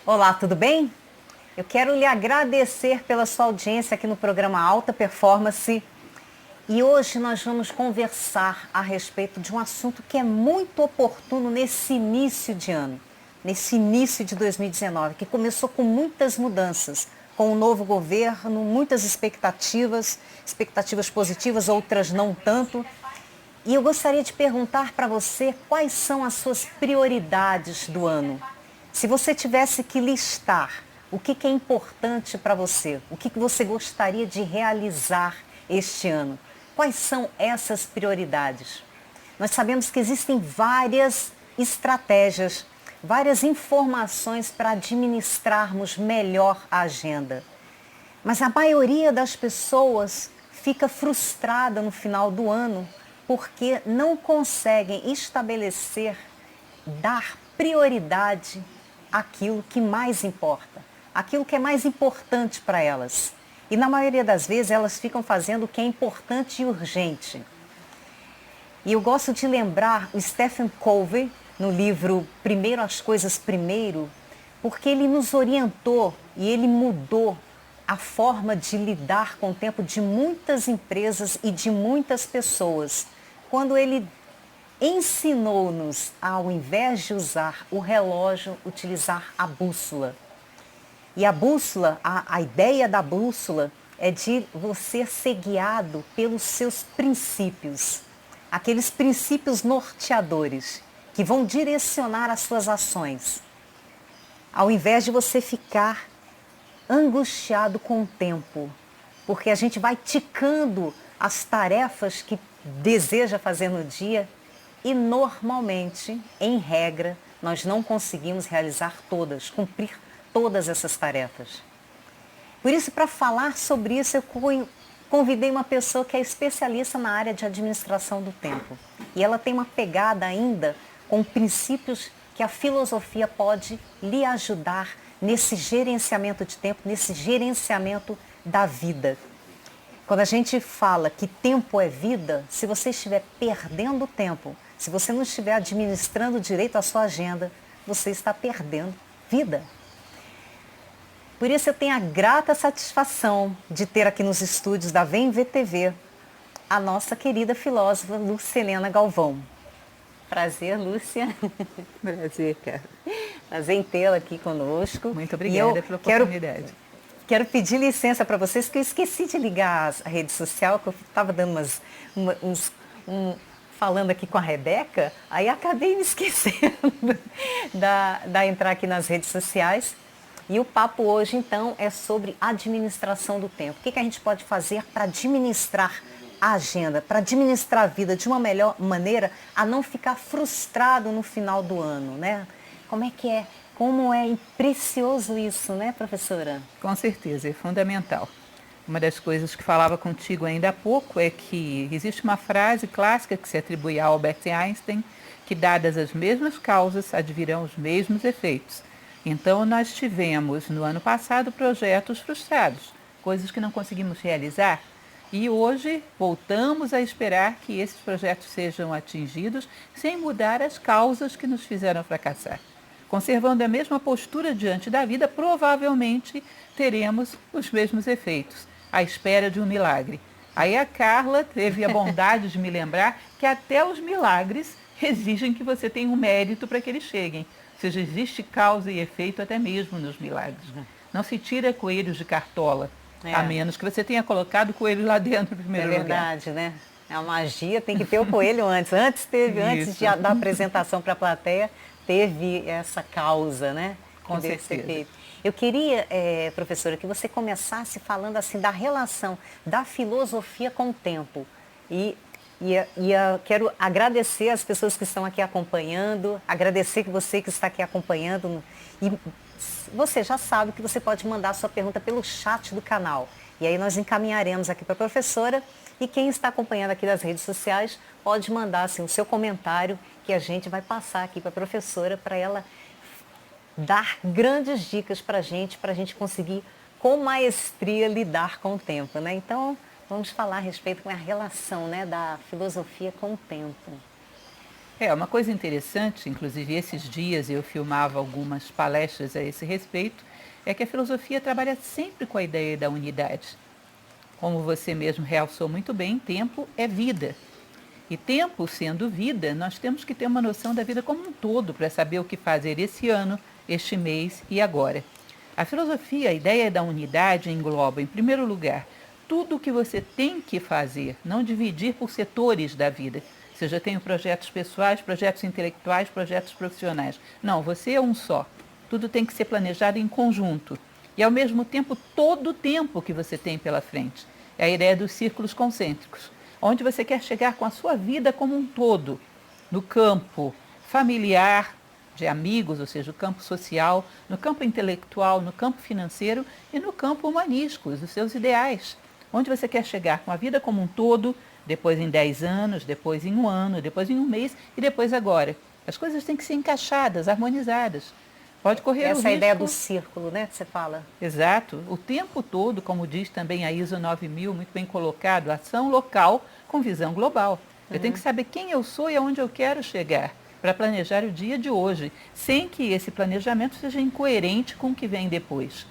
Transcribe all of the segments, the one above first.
Olá, tudo bem? Eu quero lhe agradecer pela sua audiência aqui no programa Alta Performance. E hoje nós vamos conversar a respeito de um assunto que é muito oportuno nesse início de ano, nesse início de 2019, que começou com muitas mudanças, com um novo governo, muitas expectativas positivas, outras não tanto. E eu gostaria de perguntar para você quais são as suas prioridades do ano. Se você tivesse que listar o que é importante para você, o que você gostaria de realizar este ano, quais são essas prioridades? Nós sabemos que existem várias estratégias, várias informações para administrarmos melhor a agenda. Mas a maioria das pessoas fica frustrada no final do ano porque não conseguem estabelecer, dar prioridade àquilo que mais importa, aquilo que é mais importante para elas. E na maioria das vezes elas ficam fazendo o que é importante e urgente. E eu gosto de lembrar o Stephen Covey, no livro Primeiro as Coisas Primeiro, porque ele nos orientou e ele mudou a forma de lidar com o tempo de muitas empresas e de muitas pessoas. Quando ele ensinou-nos, ao invés de usar o relógio, utilizar a bússola. E a bússola, a ideia da bússola é de você ser guiado pelos seus princípios. Aqueles princípios norteadores que vão direcionar as suas ações. Ao invés de você ficar angustiado com o tempo, porque a gente vai ticando as tarefas que deseja fazer no dia e normalmente, em regra, nós não conseguimos realizar todas, cumprir todas essas tarefas. Por isso, para falar sobre isso, eu convidei uma pessoa que é especialista na área de administração do tempo. E ela tem uma pegada ainda com princípios que a filosofia pode lhe ajudar nesse gerenciamento de tempo, nesse gerenciamento da vida. Quando a gente fala que tempo é vida, se você estiver perdendo tempo, se você não estiver administrando direito a sua agenda, você está perdendo vida. Por isso eu tenho a grata satisfação de ter aqui nos estúdios da Vem VTV a nossa querida filósofa Lucilena Galvão. Prazer, Lúcia. Prazer, cara. Prazer em tê-la aqui conosco. Muito obrigada pela oportunidade. Quero pedir licença para vocês, que eu esqueci de ligar a rede social, que eu estava dando falando aqui com a Rebeca, aí acabei me esquecendo da entrar aqui nas redes sociais. E o papo hoje, então, é sobre administração do tempo. O que a gente pode fazer para administrar a agenda, para administrar a vida de uma melhor maneira, a não ficar frustrado no final do ano, né? Como é que é? Como é precioso isso, né, professora? Com certeza, é fundamental. Uma das coisas que falava contigo ainda há pouco é que existe uma frase clássica que se atribui a Albert Einstein, que dadas as mesmas causas, advirão os mesmos efeitos. Então, nós tivemos no ano passado projetos frustrados, coisas que não conseguimos realizar, e hoje voltamos a esperar que esses projetos sejam atingidos sem mudar as causas que nos fizeram fracassar. Conservando a mesma postura diante da vida, provavelmente teremos os mesmos efeitos, à espera de um milagre. Aí a Carla teve a bondade de me lembrar que até os milagres exigem que você tenha um mérito para que eles cheguem. Ou seja, existe causa e efeito até mesmo nos milagres. Não se tira coelhos de cartola, a menos que você tenha colocado o coelho lá dentro no primeiro lugar. É verdade, né? A magia tem que ter o coelho antes. Antes da apresentação para a plateia, teve essa causa, né? Com certeza. Eu queria, professora, que você começasse falando assim da relação da filosofia com o tempo. E quero agradecer as pessoas que estão aqui acompanhando, agradecer que você que está aqui acompanhando. E você já sabe que você pode mandar sua pergunta pelo chat do canal. E aí nós encaminharemos aqui para a professora. E quem está acompanhando aqui das redes sociais pode mandar assim, o seu comentário que a gente vai passar aqui para a professora para ela dar grandes dicas para a gente conseguir com maestria lidar com o tempo, né? Então, vamos falar a respeito com a relação, né, da filosofia com o tempo. Uma coisa interessante, inclusive esses dias eu filmava algumas palestras a esse respeito, é que a filosofia trabalha sempre com a ideia da unidade. Como você mesmo realçou muito bem, tempo é vida. E tempo sendo vida, nós temos que ter uma noção da vida como um todo para saber o que fazer esse ano, este mês e agora. A filosofia, a ideia da unidade engloba, em primeiro lugar, tudo o que você tem que fazer, não dividir por setores da vida. Ou seja, eu tenho projetos pessoais, projetos intelectuais, projetos profissionais. Não, você é um só. Tudo tem que ser planejado em conjunto. E, ao mesmo tempo, todo o tempo que você tem pela frente. É a ideia dos círculos concêntricos, onde você quer chegar com a sua vida como um todo, no campo familiar, de amigos, ou seja, no campo social, no campo intelectual, no campo financeiro e no campo humanístico, os seus ideais. Onde você quer chegar com a vida como um todo, depois em 10 anos, depois em um ano, depois em um mês e depois agora. As coisas têm que ser encaixadas, harmonizadas. Pode correr o risco. Essa é a ideia do círculo, né, que você fala. Exato. O tempo todo, como diz também a ISO 9000, muito bem colocado, ação local com visão global. Eu tenho que saber quem eu sou e aonde eu quero chegar para planejar o dia de hoje, sem que esse planejamento seja incoerente com o que vem depois.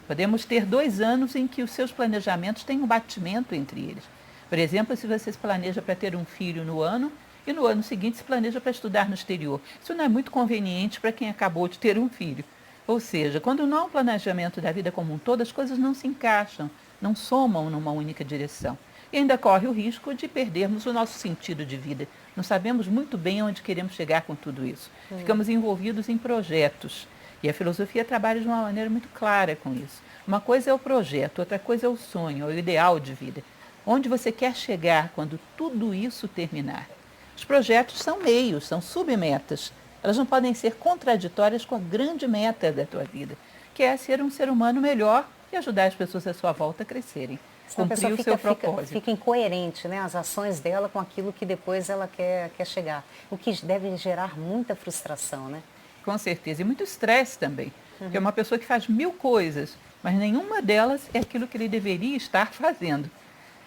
Podemos ter 2 anos em que os seus planejamentos têm um batimento entre eles. Por exemplo, se você se planeja para ter um filho no ano e no ano seguinte se planeja para estudar no exterior. Isso não é muito conveniente para quem acabou de ter um filho. Ou seja, quando não há um planejamento da vida como um todo, as coisas não se encaixam, não somam numa única direção. E ainda corre o risco de perdermos o nosso sentido de vida. Não sabemos muito bem onde queremos chegar com tudo isso. Ficamos envolvidos em projetos. E a filosofia trabalha de uma maneira muito clara com isso. Uma coisa é o projeto, outra coisa é o sonho, é o ideal de vida. Onde você quer chegar quando tudo isso terminar? Os projetos são meios, são submetas. Elas não podem ser contraditórias com a grande meta da tua vida, que é ser um ser humano melhor e ajudar as pessoas à sua volta a crescerem. Senão Cumprir o seu propósito. Fica incoerente, né, as ações dela com aquilo que depois ela quer chegar. O que deve gerar muita frustração, né? Com certeza. E muito estresse também. Porque é uma pessoa que faz 1000 coisas, mas nenhuma delas é aquilo que ele deveria estar fazendo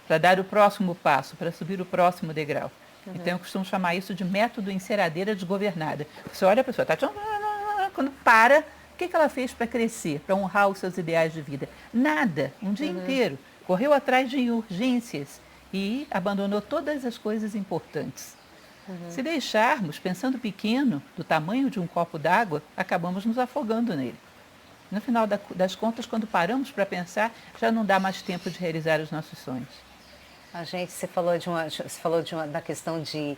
para dar o próximo passo, para subir o próximo degrau. Então eu costumo chamar isso de método enceradeira desgovernada. Você olha a pessoa, tá, quando para, o que ela fez para crescer, para honrar os seus ideais de vida? Nada, um dia inteiro. Correu atrás de urgências e abandonou todas as coisas importantes. Se deixarmos, pensando pequeno, do tamanho de um copo d'água, acabamos nos afogando nele. No final das contas, quando paramos para pensar, já não dá mais tempo de realizar os nossos sonhos. Você falou da questão de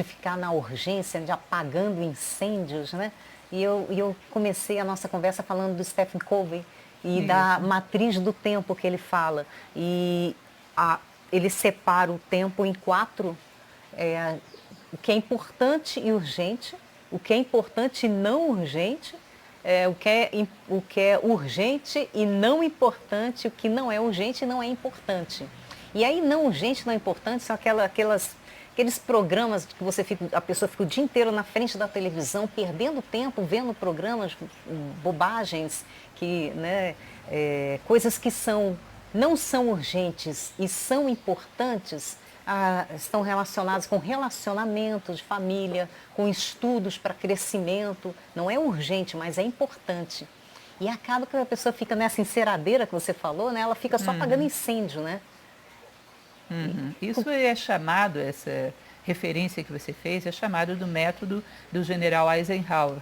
ficar na urgência, de apagando incêndios, né? E eu comecei a nossa conversa falando do Stephen Covey e da matriz do tempo que ele fala. E ele separa o tempo em 4, o que é importante e urgente, o que é importante e não urgente, o que é urgente e não importante, o que não é urgente e não é importante. E aí não urgente, não importante, são aqueles programas que a pessoa fica o dia inteiro na frente da televisão, perdendo tempo, vendo programas, bobagens, né, coisas que não são urgentes e são importantes, estão relacionadas com relacionamento de família, com estudos para crescimento. Não é urgente, mas é importante. E acaba que a pessoa fica nessa enceradeira que você falou, né? Ela fica só apagando incêndio, né? Isso é chamado, essa referência que você fez, é chamado do método do general Eisenhower.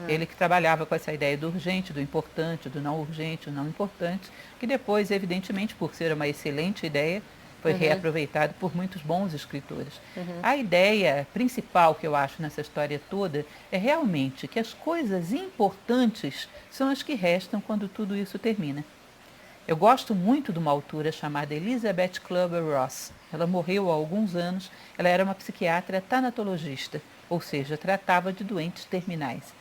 Ele que trabalhava com essa ideia do urgente, do importante, do não urgente, do não importante, que depois, evidentemente, por ser uma excelente ideia, foi reaproveitado por muitos bons escritores. A ideia principal que eu acho nessa história toda é realmente que as coisas importantes são as que restam quando tudo isso termina. Eu gosto muito de uma autora chamada Elizabeth Kübler-Ross. Ela morreu há alguns anos. Ela era uma psiquiatra tanatologista, ou seja, tratava de doentes terminais.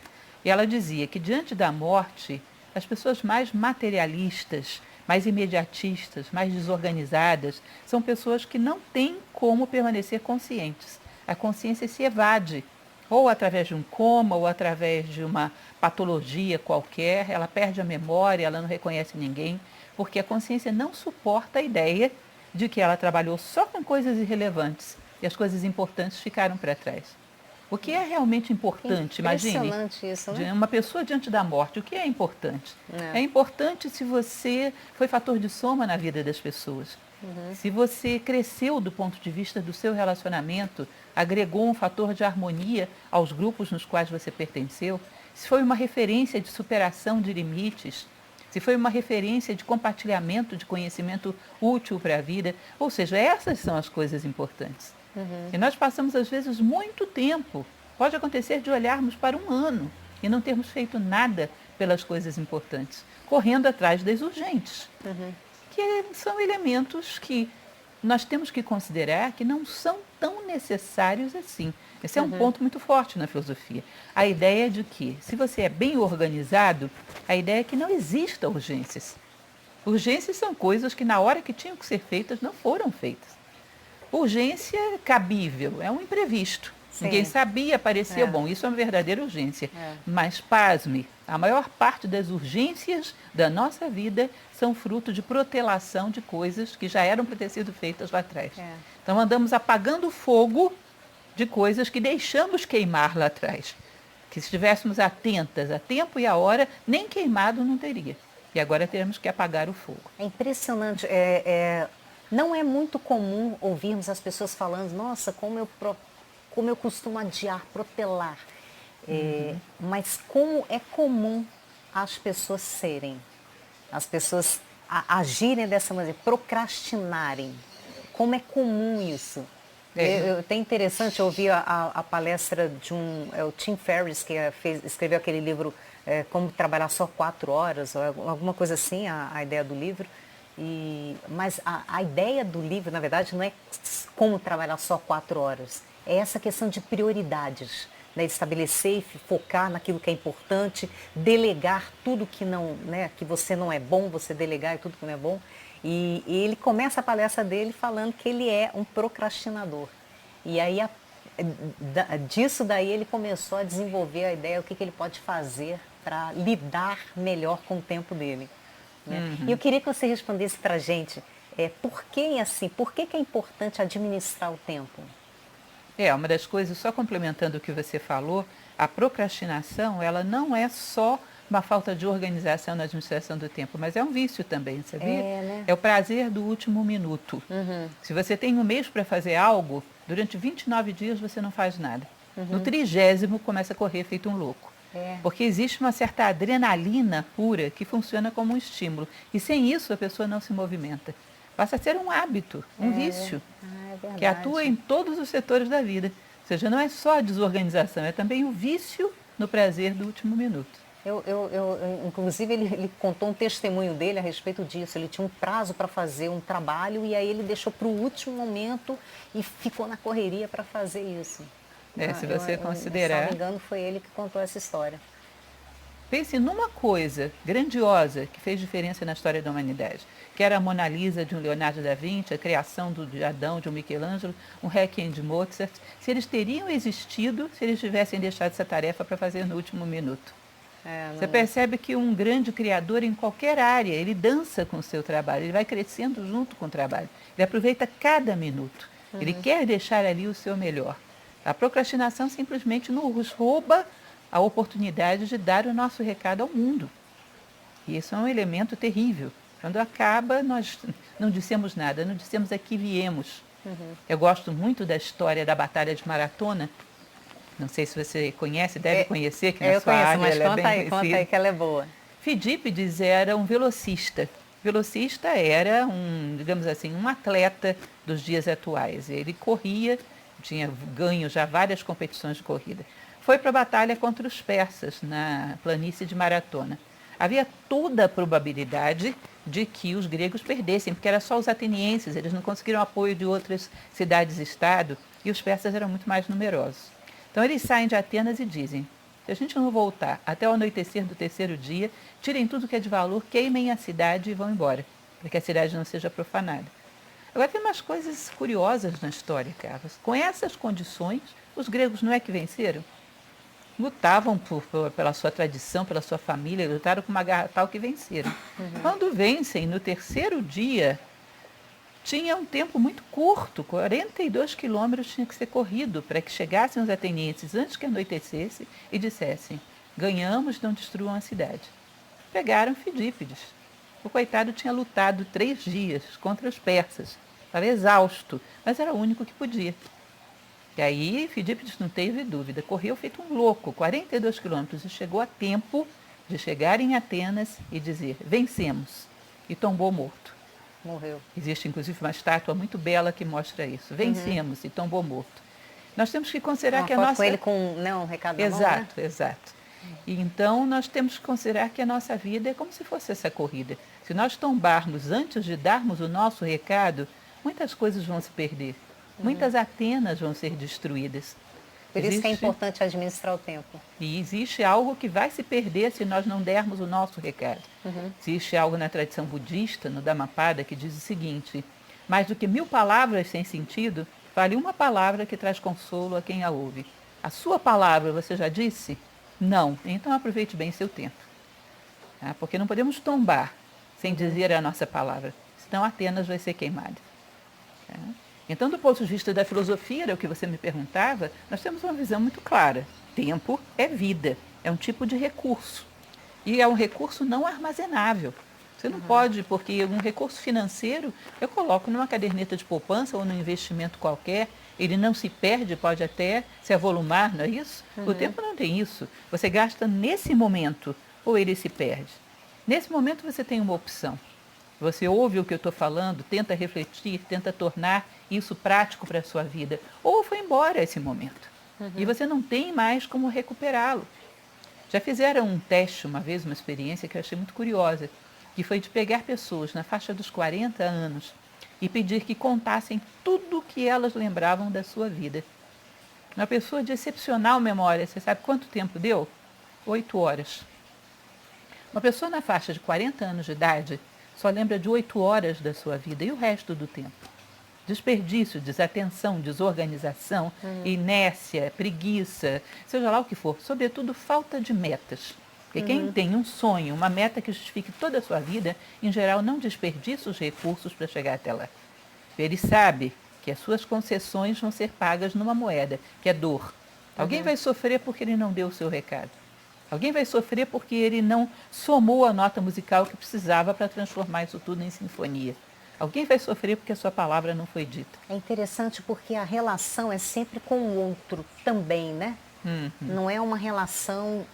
E ela dizia que diante da morte, as pessoas mais materialistas, mais imediatistas, mais desorganizadas, são pessoas que não têm como permanecer conscientes. A consciência se evade, ou através de um coma, ou através de uma patologia qualquer, ela perde a memória, ela não reconhece ninguém, porque a consciência não suporta a ideia de que ela trabalhou só com coisas irrelevantes e as coisas importantes ficaram para trás. O que é realmente importante? Imagine, Impressionante isso, né? uma pessoa diante da morte, o que é importante? É importante se você foi fator de soma na vida das pessoas. Se você cresceu do ponto de vista do seu relacionamento, agregou um fator de harmonia aos grupos nos quais você pertenceu, se foi uma referência de superação de limites, se foi uma referência de compartilhamento de conhecimento útil para a vida, ou seja, essas são as coisas importantes. E nós passamos, às vezes, muito tempo, pode acontecer de olharmos para um ano e não termos feito nada pelas coisas importantes, correndo atrás das urgentes, que são elementos que nós temos que considerar que não são tão necessários assim. Esse é um ponto muito forte na filosofia. A ideia de que, se você é bem organizado, a ideia é que não exista urgências. Urgências são coisas que, na hora que tinham que ser feitas, não foram feitas. Urgência cabível, é um imprevisto. Sim. Ninguém sabia, apareceu, bom, isso é uma verdadeira urgência. Mas, pasme, a maior parte das urgências da nossa vida são fruto de protelação de coisas que já eram para ter sido feitas lá atrás. Então, andamos apagando fogo de coisas que deixamos queimar lá atrás. Que se estivéssemos atentas a tempo e a hora, nem queimado não teria. E agora teremos que apagar o fogo. É impressionante. Não é muito comum ouvirmos as pessoas falando, nossa, como eu costumo adiar, protelar. Mas como é comum as pessoas serem, as pessoas agirem dessa maneira, procrastinarem. Como é comum isso. É até interessante ouvir a palestra de o Tim Ferriss, que escreveu aquele livro Como Trabalhar Só 4 Horas, ou alguma coisa assim, a ideia do livro. Mas a ideia do livro, na verdade, não é como trabalhar só 4 horas. É essa questão de prioridades, né? Estabelecer e focar naquilo que é importante, delegar tudo que não, né, que você não é bom, você delegar tudo que não é bom. E ele começa a palestra dele falando que ele é um procrastinador. E aí, disso daí, ele começou a desenvolver a ideia do que ele pode fazer para lidar melhor com o tempo dele. Né? E eu queria que você respondesse para a gente, por que é importante administrar o tempo? Uma das coisas, só complementando o que você falou, a procrastinação, ela não é só uma falta de organização na administração do tempo, mas é um vício também, sabia? Né? É o prazer do último minuto. Se você tem um mês para fazer algo, durante 29 dias você não faz nada. No 30º começa a correr feito um louco. Porque existe uma certa adrenalina pura que funciona como um estímulo. E sem isso a pessoa não se movimenta. Passa a ser um hábito, um vício, que atua em todos os setores da vida. Ou seja, não é só a desorganização, é também o vício no prazer do último minuto. Inclusive, ele contou um testemunho dele a respeito disso. Ele tinha um prazo para fazer um trabalho e aí ele deixou para o último momento e ficou na correria para fazer isso. Se você considerar... Se não me engano, foi ele que contou essa história. Pense numa coisa grandiosa que fez diferença na história da humanidade, que era a Mona Lisa de um Leonardo da Vinci, a criação de Adão, de um Michelangelo, um Requiem de Mozart. Se eles teriam existido, se eles tivessem deixado essa tarefa para fazer no último minuto. Você percebe que um grande criador em qualquer área, ele dança com o seu trabalho, ele vai crescendo junto com o trabalho. Ele aproveita cada minuto. Ele quer deixar ali o seu melhor. A procrastinação simplesmente nos rouba a oportunidade de dar o nosso recado ao mundo. E isso é um elemento terrível. Quando acaba, nós não dissemos nada, não dissemos a que viemos. Eu gosto muito da história da Batalha de Maratona. Não sei se você conhece, deve conhecer, que na sua área mas ela é bem conhecida. Conta aí que ela é boa. Fidípides era um velocista. Velocista era digamos assim, um atleta dos dias atuais. Ele corria, tinha ganho já várias competições de corrida. Foi para a batalha contra os persas, na planície de Maratona. Havia toda a probabilidade de que os gregos perdessem, porque era só os atenienses, eles não conseguiram apoio de outras cidades-estado, e os persas eram muito mais numerosos. Então eles saem de Atenas e dizem, se a gente não voltar até o anoitecer do 3º dia, tirem tudo que é de valor, queimem a cidade e vão embora, para que a cidade não seja profanada. Agora tem umas coisas curiosas na história, Carlos. Com essas condições, os gregos não é que venceram? Lutavam pela sua tradição, pela sua família, lutaram com uma garra tal que venceram. Quando vencem, no 3º dia, tinha um tempo muito curto, 42 quilômetros tinha que ser corrido para que chegassem os atenienses antes que anoitecesse e dissessem: ganhamos, não destruam a cidade. Pegaram Fidípides. O coitado tinha lutado 3 dias contra os persas. Estava exausto, mas era o único que podia. E aí Fidípides não teve dúvida, correu feito um louco, 42 quilômetros, e chegou a tempo de chegar em Atenas e dizer: vencemos. E tombou morto. Morreu. Existe inclusive uma estátua muito bela que mostra isso. Vencemos e tombou morto. Nós temos que considerar que a nossa... com ele com um recado na mão, né? Exato, exato. E então nós temos que considerar que a nossa vida é como se fosse essa corrida. Se nós tombarmos antes de darmos o nosso recado, muitas coisas vão se perder. Muitas Atenas vão ser destruídas. Por isso que é importante administrar o tempo. E existe algo que vai se perder se nós não dermos o nosso recado. Existe algo na tradição budista, no Dhammapada, que diz o seguinte: mais do que 1000 palavras sem sentido, vale uma palavra que traz consolo a quem a ouve. A sua palavra você já disse? Não. Então aproveite bem seu tempo. Tá? Porque não podemos tombar sem dizer a nossa palavra, senão Atenas vai ser queimada. Tá? Então, do ponto de vista da filosofia, era o que você me perguntava, nós temos uma visão muito clara. Tempo é vida, é um tipo de recurso. E é um recurso não armazenável. Você não pode, porque um recurso financeiro eu coloco numa caderneta de poupança ou num investimento qualquer, ele não se perde, pode até se avolumar, não é isso? O tempo não tem isso. Você gasta nesse momento ou ele se perde. Nesse momento você tem uma opção. Você ouve o que eu estou falando, tenta refletir, tenta tornar isso prático para a sua vida. Ou foi embora esse momento. E você não tem mais como recuperá-lo. Já fizeram um teste uma vez, uma experiência que eu achei muito curiosa, que foi de pegar pessoas na faixa dos 40 anos e pedir que contassem tudo o que elas lembravam da sua vida. Uma pessoa de excepcional memória, você sabe quanto tempo deu? 8 horas. Uma pessoa na faixa de 40 anos de idade só lembra de 8 horas da sua vida e o resto do tempo. Desperdício, desatenção, desorganização, inércia, preguiça, seja lá o que for. Sobretudo, falta de metas. Porque quem tem um sonho, uma meta que justifique toda a sua vida, em geral não desperdiça os recursos para chegar até lá. Ele sabe que as suas concessões vão ser pagas numa moeda, que é dor. Alguém vai sofrer porque ele não deu o seu recado. Alguém vai sofrer porque ele não somou a nota musical que precisava para transformar isso tudo em sinfonia. Alguém vai sofrer porque a sua palavra não foi dita. É interessante porque a relação é sempre com o outro também, né? Não é uma relação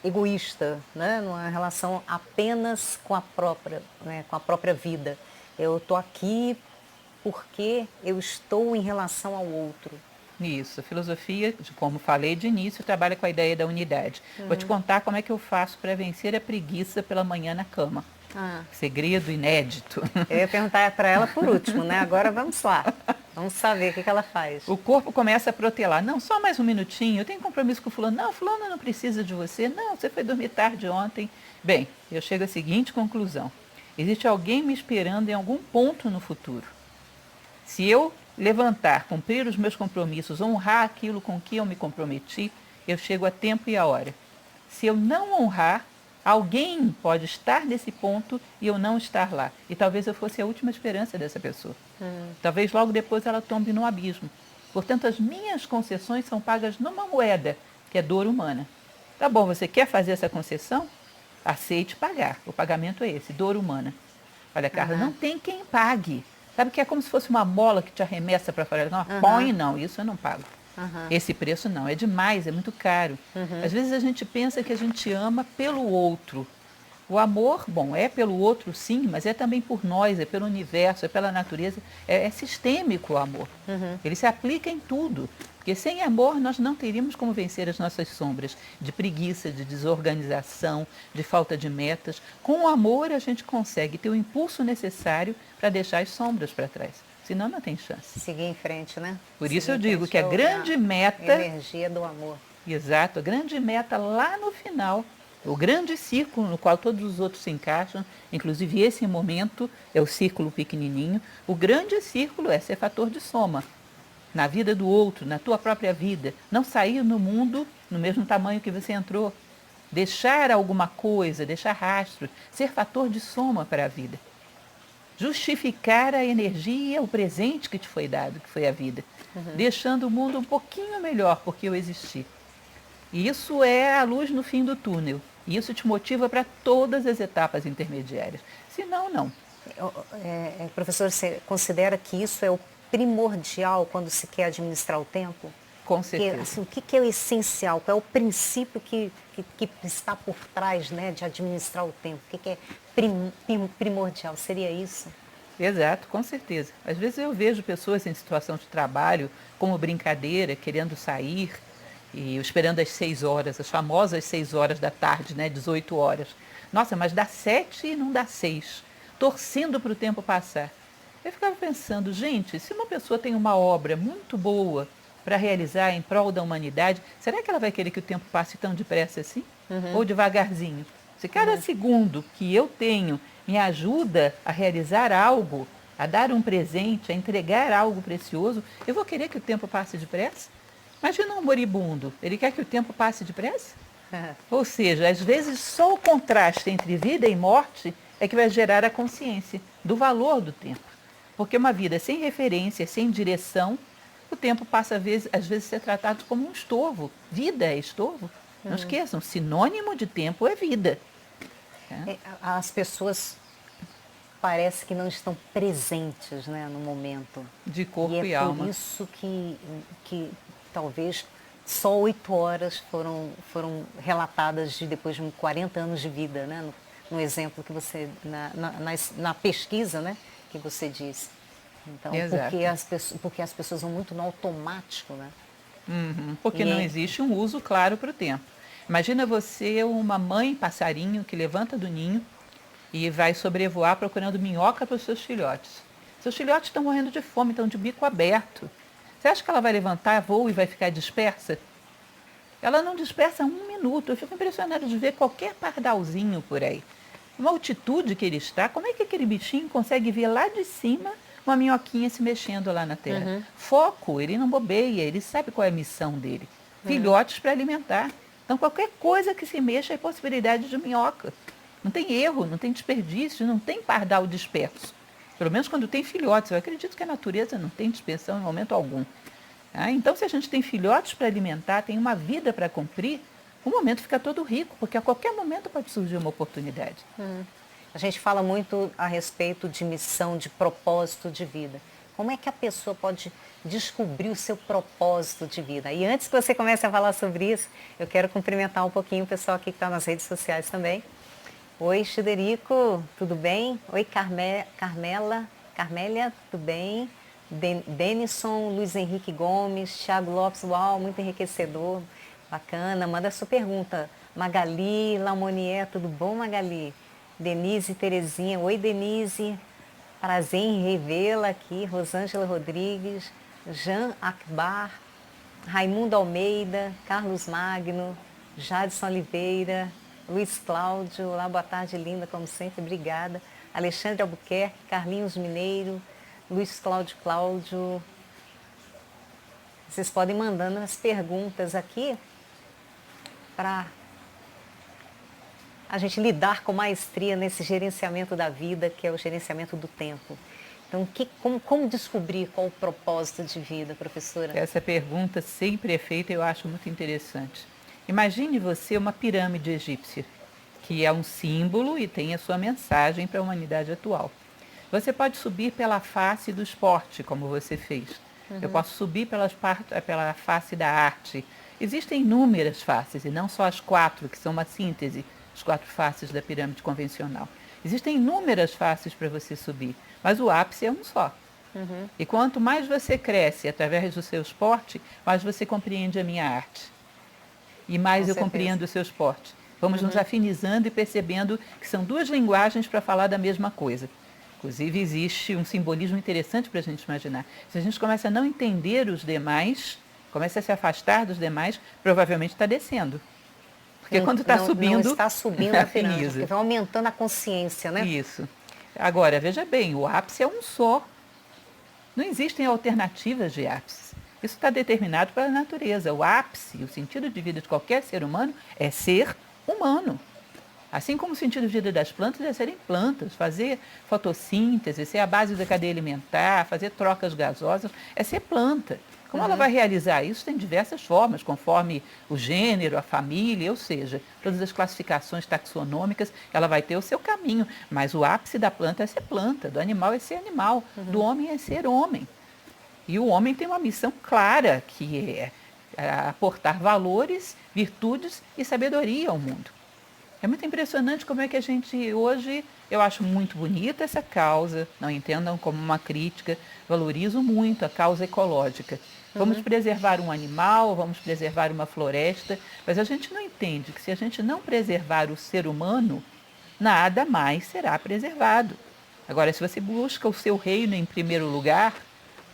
egoísta, né? Não é uma relação apenas com a própria vida. Eu estou aqui porque eu estou em relação ao outro. Isso, a filosofia, como falei de início, trabalha com a ideia da unidade. Vou te contar como é que eu faço para vencer a preguiça pela manhã na cama. Segredo inédito. Eu ia perguntar para ela por último, né? Agora vamos lá. Vamos saber o que ela faz. O corpo começa a protelar. Não, só mais um minutinho, eu tenho compromisso com o fulano. Não, fulano não precisa de você. Não, você foi dormir tarde ontem. Bem, eu chego à seguinte conclusão. Existe alguém me esperando em algum ponto no futuro. Se eu levantar, cumprir os meus compromissos, honrar aquilo com que eu me comprometi, eu chego a tempo e a hora. Se eu não honrar, alguém pode estar nesse ponto e eu não estar lá. E talvez eu fosse a última esperança dessa pessoa. Talvez logo depois ela tombe no abismo. Portanto, as minhas concessões são pagas numa moeda, que é dor humana. Tá bom, você quer fazer essa concessão? Aceite pagar. O pagamento é esse, dor humana. Olha, Carla, não tem quem pague. Sabe que é como se fosse uma mola que te arremessa para fora. Não, põe não, isso eu não pago. Esse preço não, é demais, é muito caro. Às vezes a gente pensa que a gente ama pelo outro. O amor, bom, é pelo outro sim, mas é também por nós, é pelo universo, é pela natureza. É sistêmico o amor. Ele se aplica em tudo. Porque sem amor nós não teríamos como vencer as nossas sombras de preguiça, de desorganização, de falta de metas. Com o amor a gente consegue ter o impulso necessário para deixar as sombras para trás. Senão não tem chance. Seguir em frente, né? Por isso eu digo que a grande meta... A energia do amor. Exato, a grande meta lá no final, o grande círculo no qual todos os outros se encaixam, inclusive esse momento é o círculo pequenininho, o grande círculo é ser fator de soma. Na vida do outro, na tua própria vida. Não sair no mundo no mesmo tamanho que você entrou. Deixar alguma coisa, deixar rastro, ser fator de soma para a vida. justificar a energia, o presente que te foi dado, que foi a vida, deixando o mundo um pouquinho melhor porque eu existi. E isso é a luz no fim do túnel. E isso te motiva para todas as etapas intermediárias. Senão, não. Professor, você considera que isso é o primordial quando se quer administrar o tempo? Com certeza. Porque, assim, o que é o essencial? Qual é o princípio que está por trás, né, de administrar o tempo? O que é primordial? Seria isso? Exato, com certeza. Às vezes eu vejo pessoas em situação de trabalho como brincadeira, querendo sair e esperando as 6 horas, as famosas 6 horas da tarde, né, 18 horas. Nossa, mas dá 7 e não dá 6, torcendo para o tempo passar. Eu ficava pensando, gente, se uma pessoa tem uma obra muito boa para realizar em prol da humanidade, será que ela vai querer que o tempo passe tão depressa assim? Ou devagarzinho? Se cada segundo que eu tenho me ajuda a realizar algo, a dar um presente, a entregar algo precioso, eu vou querer que o tempo passe depressa? Imagina um moribundo, ele quer que o tempo passe depressa? Ou seja, às vezes só o contraste entre vida e morte é que vai gerar a consciência do valor do tempo. Porque uma vida sem referência, sem direção, o tempo passa às vezes a ser tratado como um estorvo. Vida é estorvo. Não esqueçam, sinônimo de tempo é vida. As pessoas parece que não estão presentes, né, no momento. De corpo e é alma. por isso que talvez só 8 horas foram relatadas depois de 40 anos de vida, né? No exemplo que você, na pesquisa, né, que você disse. Então, porque as pessoas vão muito no automático, né? Porque não existe um uso claro para o tempo. Imagina você, uma mãe passarinho que levanta do ninho e vai sobrevoar procurando minhoca para os seus filhotes. Seus filhotes estão morrendo de fome, estão de bico aberto. Você acha que ela vai levantar voo e vai ficar dispersa? Ela não dispersa 1 minuto. Eu fico impressionada de ver qualquer pardalzinho por aí. Uma altitude que ele está, como é que aquele bichinho consegue ver lá de cima uma minhoquinha se mexendo lá na terra? Foco, ele não bobeia, ele sabe qual é a missão dele. Filhotes para alimentar. Então qualquer coisa que se mexa é possibilidade de minhoca. Não tem erro, não tem desperdício, não tem pardal disperso. Pelo menos quando tem filhotes. Eu acredito que a natureza não tem dispersão em momento algum. Então, se a gente tem filhotes para alimentar, tem uma vida para cumprir, o momento fica todo rico, porque a qualquer momento pode surgir uma oportunidade. A gente fala muito a respeito de missão, de propósito de vida. Como é que a pessoa pode descobrir o seu propósito de vida? E antes que você comece a falar sobre isso, eu quero cumprimentar um pouquinho o pessoal aqui que está nas redes sociais também. Oi, Frederico, tudo bem? Oi, Carmélia, tudo bem? Denison, Luiz Henrique Gomes, Thiago Lopes, uau, muito enriquecedor, bacana. Manda a sua pergunta. Magali, Lamonier, tudo bom, Magali? Denise Terezinha, oi, Denise. Prazer em revê-la aqui. Rosângela Rodrigues, Jean Akbar, Raimundo Almeida, Carlos Magno, Jadson Oliveira, Luiz Cláudio, olá, boa tarde, linda, como sempre, obrigada. Alexandre Albuquerque, Carlinhos Mineiro, Luiz Cláudio. Vocês podem mandando as perguntas aqui para a gente lidar com maestria nesse gerenciamento da vida, que é o gerenciamento do tempo. Então, como descobrir qual o propósito de vida, professora? Essa pergunta sempre é feita e eu acho muito interessante. Imagine você uma pirâmide egípcia, que é um símbolo e tem a sua mensagem para a humanidade atual. Você pode subir pela face do esporte, como você fez. Eu posso subir pela face da arte. Existem inúmeras faces, e não só as 4, que são uma síntese, as 4 faces da pirâmide convencional. Existem inúmeras faces para você subir, mas o ápice é um só. E quanto mais você cresce através do seu esporte, mais você compreende a minha arte. E mais eu compreendo o seu esporte. Vamos nos afinizando e percebendo que são 2 linguagens para falar da mesma coisa. Inclusive, existe um simbolismo interessante para a gente imaginar. Se a gente começa a não entender os demais, começa a se afastar dos demais, provavelmente está descendo. Porque quando está subindo, não está subindo a pirâmide, afiniza. porque vai aumentando a consciência, né? Isso. Agora, veja bem, o ápice é um só. Não existem alternativas de ápice. Isso está determinado pela natureza. O ápice, o sentido de vida de qualquer ser humano é ser humano. Assim como o sentido de vida das plantas é serem plantas, fazer fotossíntese, ser a base da cadeia alimentar, fazer trocas gasosas, é ser planta. Como ela vai realizar isso? Tem diversas formas, conforme o gênero, a família, ou seja, todas as classificações taxonômicas, ela vai ter o seu caminho. Mas o ápice da planta é ser planta, do animal é ser animal, do homem é ser homem. E o homem tem uma missão clara, que é aportar valores, virtudes e sabedoria ao mundo. É muito impressionante como é que a gente hoje, eu acho muito bonita essa causa, não entendam como uma crítica, valorizo muito a causa ecológica. Vamos preservar um animal, vamos preservar uma floresta, mas a gente não entende que se a gente não preservar o ser humano, nada mais será preservado. Agora, se você busca o seu reino em primeiro lugar,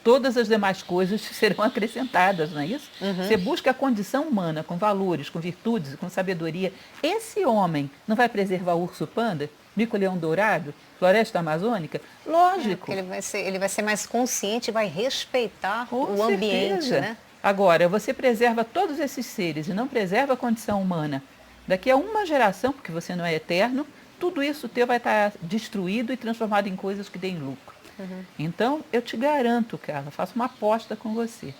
todas as demais coisas serão acrescentadas, não é isso? Você busca a condição humana, com valores, com virtudes, com sabedoria. Esse homem não vai preservar o urso-panda, mico-leão-dourado, floresta amazônica? Lógico. Ele vai ser mais consciente, vai respeitar Com o ambiente, certeza. né? Agora, você preserva todos esses seres e não preserva a condição humana. Daqui a uma geração, porque você não é eterno, tudo isso teu vai estar destruído e transformado em coisas que deem lucro. Então, eu te garanto, Carla, faço uma aposta com você.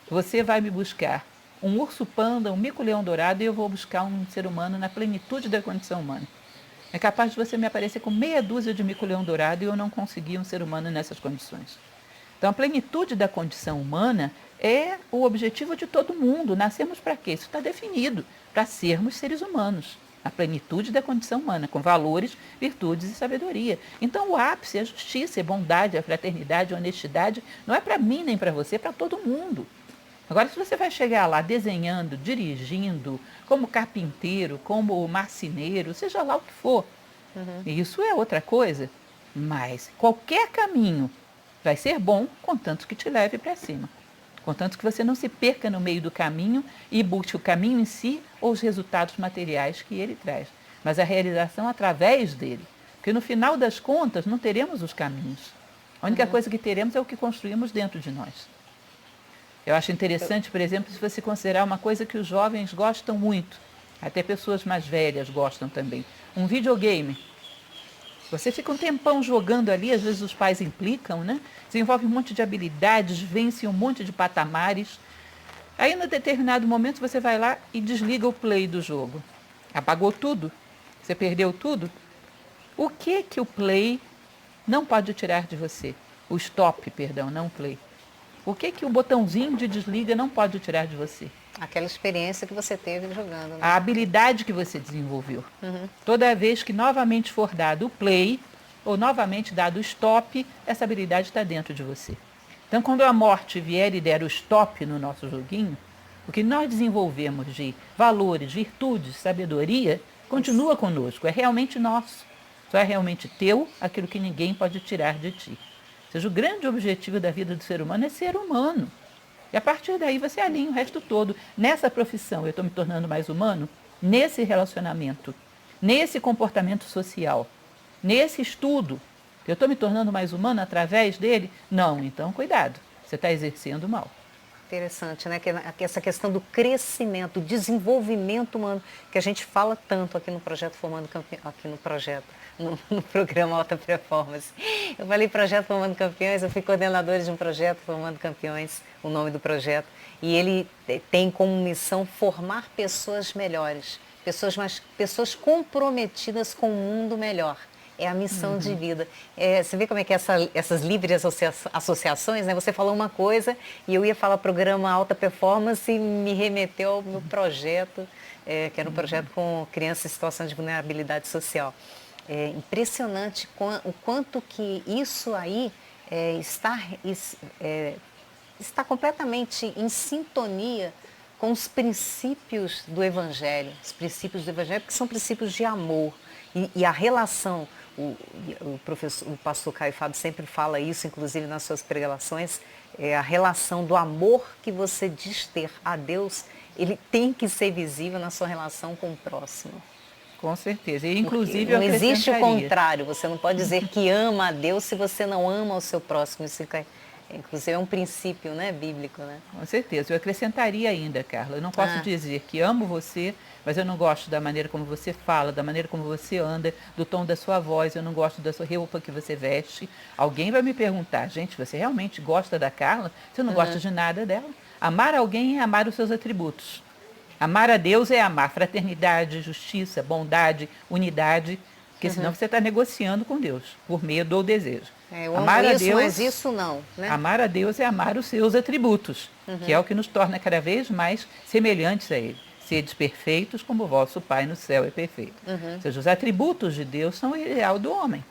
Você vai me buscar um urso-panda, um mico-leão-dourado e eu vou buscar um ser humano na plenitude da condição humana. É capaz de você me aparecer com meia dúzia de mico-leão-dourado e eu não conseguir um ser humano nessas condições. Então, a plenitude da condição humana é o objetivo de todo mundo. Nascemos para quê? Isso está definido, para sermos seres humanos. A plenitude da condição humana, com valores, virtudes e sabedoria. Então, o ápice é a justiça, a bondade, a fraternidade, a honestidade. Não é para mim nem para você, é para todo mundo. Agora, se você vai chegar lá desenhando, dirigindo, como carpinteiro, como marceneiro, seja lá o que for, isso é outra coisa. Mas qualquer caminho vai ser bom, contanto que te leve para cima. Contanto que você não se perca no meio do caminho e busque o caminho em si ou os resultados materiais que ele traz, mas a realização através dele. Porque no final das contas não teremos os caminhos. A única coisa que teremos é o que construímos dentro de nós. Eu acho interessante, por exemplo, se você considerar uma coisa que os jovens gostam muito, até pessoas mais velhas gostam também, um videogame. Você fica um tempão jogando ali, às vezes os pais implicam, né? Desenvolve um monte de habilidades, vence um monte de patamares. Aí, em determinado momento, você vai lá e desliga o play do jogo. Apagou tudo? Você perdeu tudo? O que o play não pode tirar de você? O stop, perdão, não o play. O que o botãozinho de desliga não pode tirar de você? Aquela experiência que você teve jogando, né? A habilidade que você desenvolveu. Toda vez que novamente for dado o play, ou novamente dado o stop, essa habilidade está dentro de você. Então, quando a morte vier e der o stop no nosso joguinho, o que nós desenvolvemos de valores, virtudes, sabedoria, continua conosco, é realmente nosso. Só é realmente teu aquilo que ninguém pode tirar de ti. Ou seja, o grande objetivo da vida do ser humano é ser humano. E a partir daí você alinha o resto todo. Nessa profissão eu estou me tornando mais humano? Nesse relacionamento, nesse comportamento social, nesse estudo, eu estou me tornando mais humano através dele? Não, então cuidado, você está exercendo mal. Interessante, né? Que essa questão do crescimento, do desenvolvimento humano, que a gente fala tanto aqui no projeto Formando Campeões, no programa Alta Performance. Eu falei projeto Formando Campeões, eu fui coordenadora de um projeto Formando Campeões, o nome do projeto, e ele tem como missão formar pessoas melhores, pessoas comprometidas com um mundo melhor. É a missão de vida. Você vê como é que essas livres associações, né? Você falou uma coisa e eu ia falar programa Alta Performance e me remeteu ao meu projeto, que era um projeto com crianças em situação de vulnerabilidade social. É impressionante o quanto que isso aí está completamente em sintonia com os princípios do Evangelho. Os princípios do Evangelho, que são princípios de amor. E a relação, o pastor Caio Fábio sempre fala isso, inclusive nas suas pregações, a relação do amor que você diz ter a Deus, ele tem que ser visível na sua relação com o próximo. Com certeza. E, inclusive, não existe o contrário. Você não pode dizer que ama a Deus se você não ama o seu próximo. Isso Inclusive é um princípio, né, bíblico, né? Com certeza. Eu acrescentaria ainda, Carla, eu não posso dizer que amo você, mas eu não gosto da maneira como você fala, da maneira como você anda, do tom da sua voz, eu não gosto da sua roupa que você veste. Alguém vai me perguntar, gente, você realmente gosta da Carla? Você não gosta de nada dela? Amar alguém é amar os seus atributos. Amar a Deus é amar fraternidade, justiça, bondade, unidade, porque senão você está negociando com Deus, por medo ou desejo. Eu amo isso, mas isso não, né? Amar a Deus é amar os seus atributos, que é o que nos torna cada vez mais semelhantes a Ele. Sedes perfeitos como o vosso Pai no céu é perfeito. Ou seja, os atributos de Deus são o ideal do homem.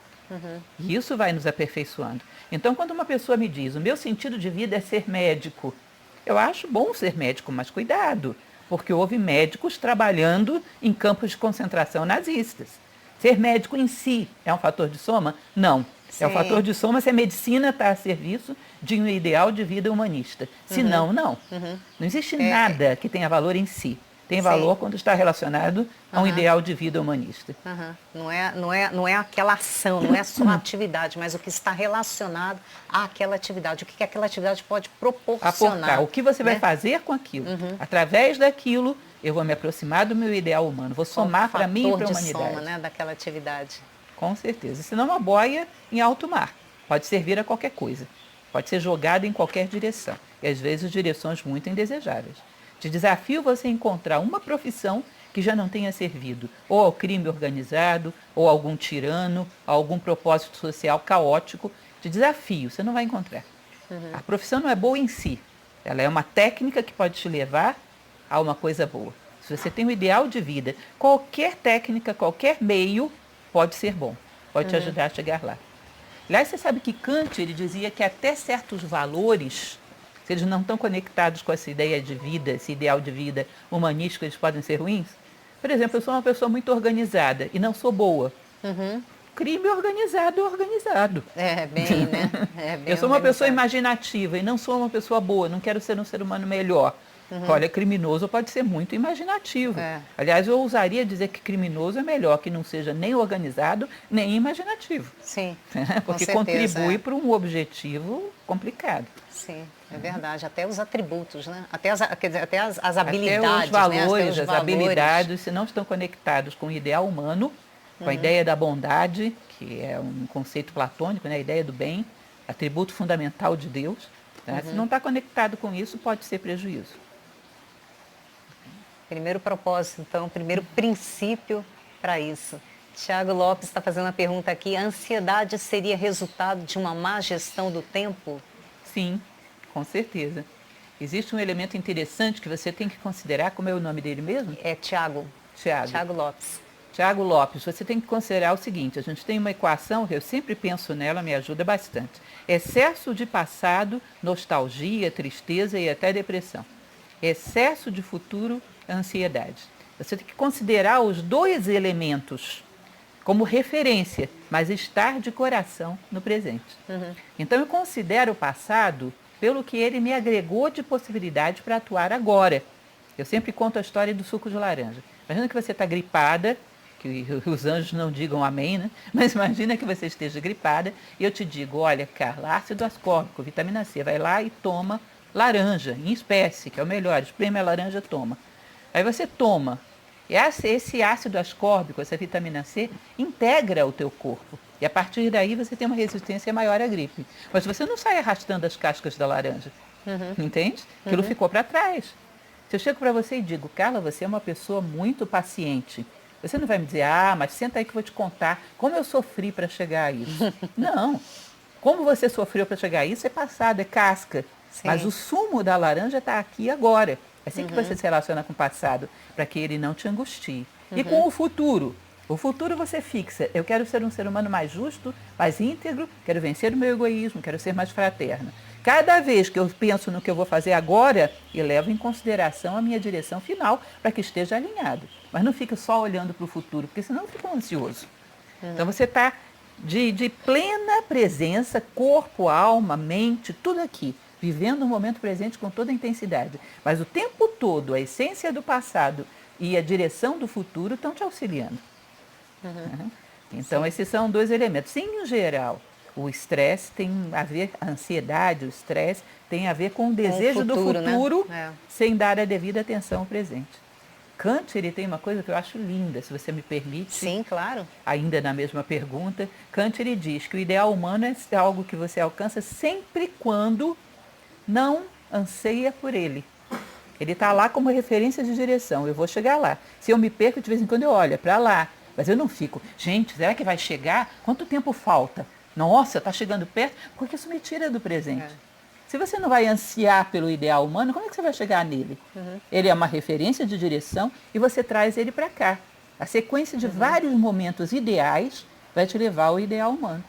E isso vai nos aperfeiçoando. Então, quando uma pessoa me diz, o meu sentido de vida é ser médico, eu acho bom ser médico, mas cuidado, porque houve médicos trabalhando em campos de concentração nazistas. Ser médico em si é um fator de soma? Não. Sim. É o fator de soma se a medicina está a serviço de um ideal de vida humanista. Se não, não. Não existe nada que tenha valor em si. Tem valor quando está relacionado a um ideal de vida humanista. Não é aquela ação, não é só a atividade, mas o que está relacionado àquela atividade. O que aquela atividade pode proporcionar. Aportar. O que você vai fazer com aquilo. Através daquilo, eu vou me aproximar do meu ideal humano. Vou somar para mim e para a humanidade. Soma, né, daquela atividade. Com certeza. Senão uma boia em alto mar. Pode servir a qualquer coisa. Pode ser jogada em qualquer direção. E às vezes direções muito indesejáveis. Te desafio você a encontrar uma profissão que já não tenha servido ou ao crime organizado, ou a algum tirano, a algum propósito social caótico. Te desafio, você não vai encontrar. A profissão não é boa em si. Ela é uma técnica que pode te levar a uma coisa boa. Se você tem um ideal de vida, qualquer técnica, qualquer meio pode ser bom, pode te ajudar a chegar lá. Aliás, você sabe que Kant ele dizia que até certos valores, se eles não estão conectados com essa ideia de vida, esse ideal de vida humanístico, eles podem ser ruins? Por exemplo, eu sou uma pessoa muito organizada e não sou boa. Crime organizado é organizado. É, bem, né? Eu sou uma pessoa imaginativa e não sou uma pessoa boa, não quero ser um ser humano melhor. Olha, criminoso pode ser muito imaginativo. Aliás, eu ousaria dizer que criminoso é melhor que não seja nem organizado, nem imaginativo. Sim, porque com certeza, contribui para um objetivo complicado. Sim, é verdade. Até os atributos, né? Até as habilidades, até os valores, né? as habilidades, se não estão conectados com o ideal humano, com a ideia da bondade, que é um conceito platônico, né? A ideia do bem, atributo fundamental de Deus. Né? Se não está conectado com isso, pode ser prejuízo. Primeiro propósito, então, primeiro princípio para isso. Tiago Lopes está fazendo a pergunta aqui, a ansiedade seria resultado de uma má gestão do tempo? Sim, com certeza. Existe um elemento interessante que você tem que considerar, como é o nome dele mesmo? É Tiago. Tiago Lopes. Tiago Lopes, você tem que considerar o seguinte, a gente tem uma equação, eu sempre penso nela, me ajuda bastante. Excesso de passado, nostalgia, tristeza e até depressão. Excesso de futuro, ansiedade. Você tem que considerar os dois elementos como referência, mas estar de coração no presente. Então eu considero o passado pelo que ele me agregou de possibilidade para atuar agora. Eu sempre conto a história do suco de laranja. Imagina que você está gripada, que os anjos não digam amém, né? Mas imagina que você esteja gripada e eu te digo, olha, Carla, ácido ascórbico, vitamina C, vai lá e toma laranja, em espécie, que é o melhor, espreme a laranja, toma. Aí você toma. E esse ácido ascórbico, essa vitamina C, integra o teu corpo. E a partir daí você tem uma resistência maior à gripe. Mas você não sai arrastando as cascas da laranja. Entende? Aquilo ficou para trás. Se eu chego para você e digo, Carla, você é uma pessoa muito paciente. Você não vai me dizer, mas senta aí que eu vou te contar como eu sofri para chegar a isso. Não. Como você sofreu para chegar a isso é passado, é casca. Sim. Mas o sumo da laranja está aqui agora. É assim que você se relaciona com o passado, para que ele não te angustie. E com o futuro. O futuro você fixa. Eu quero ser um ser humano mais justo, mais íntegro, quero vencer o meu egoísmo, quero ser mais fraterna. Cada vez que eu penso no que eu vou fazer agora, eu levo em consideração a minha direção final para que esteja alinhado. Mas não fica só olhando para o futuro, porque senão eu fico ansioso. Então você está de plena presença, corpo, alma, mente, tudo aqui. Vivendo o momento presente com toda a intensidade. Mas o tempo todo, a essência do passado e a direção do futuro estão te auxiliando. Então, esses são dois elementos. Em geral, O estresse tem a ver, a ansiedade, o estresse tem a ver com o desejo futuro, do futuro, né? sem dar a devida atenção ao presente. Kant, ele tem uma coisa que eu acho linda, se você me permite. Sim, claro. Ainda na mesma pergunta, Kant, ele diz que o ideal humano é algo que você alcança sempre quando não anseia por ele. Ele está lá como referência de direção, eu vou chegar lá. Se eu me perco, de vez em quando eu olho para lá, mas eu não fico, gente, será que vai chegar? Quanto tempo falta? Nossa, está chegando perto? Porque isso me tira do presente. Se você não vai ansiar pelo ideal humano, como é que você vai chegar nele? Ele é uma referência de direção e você traz ele para cá. A sequência de vários momentos ideais vai te levar ao ideal humano.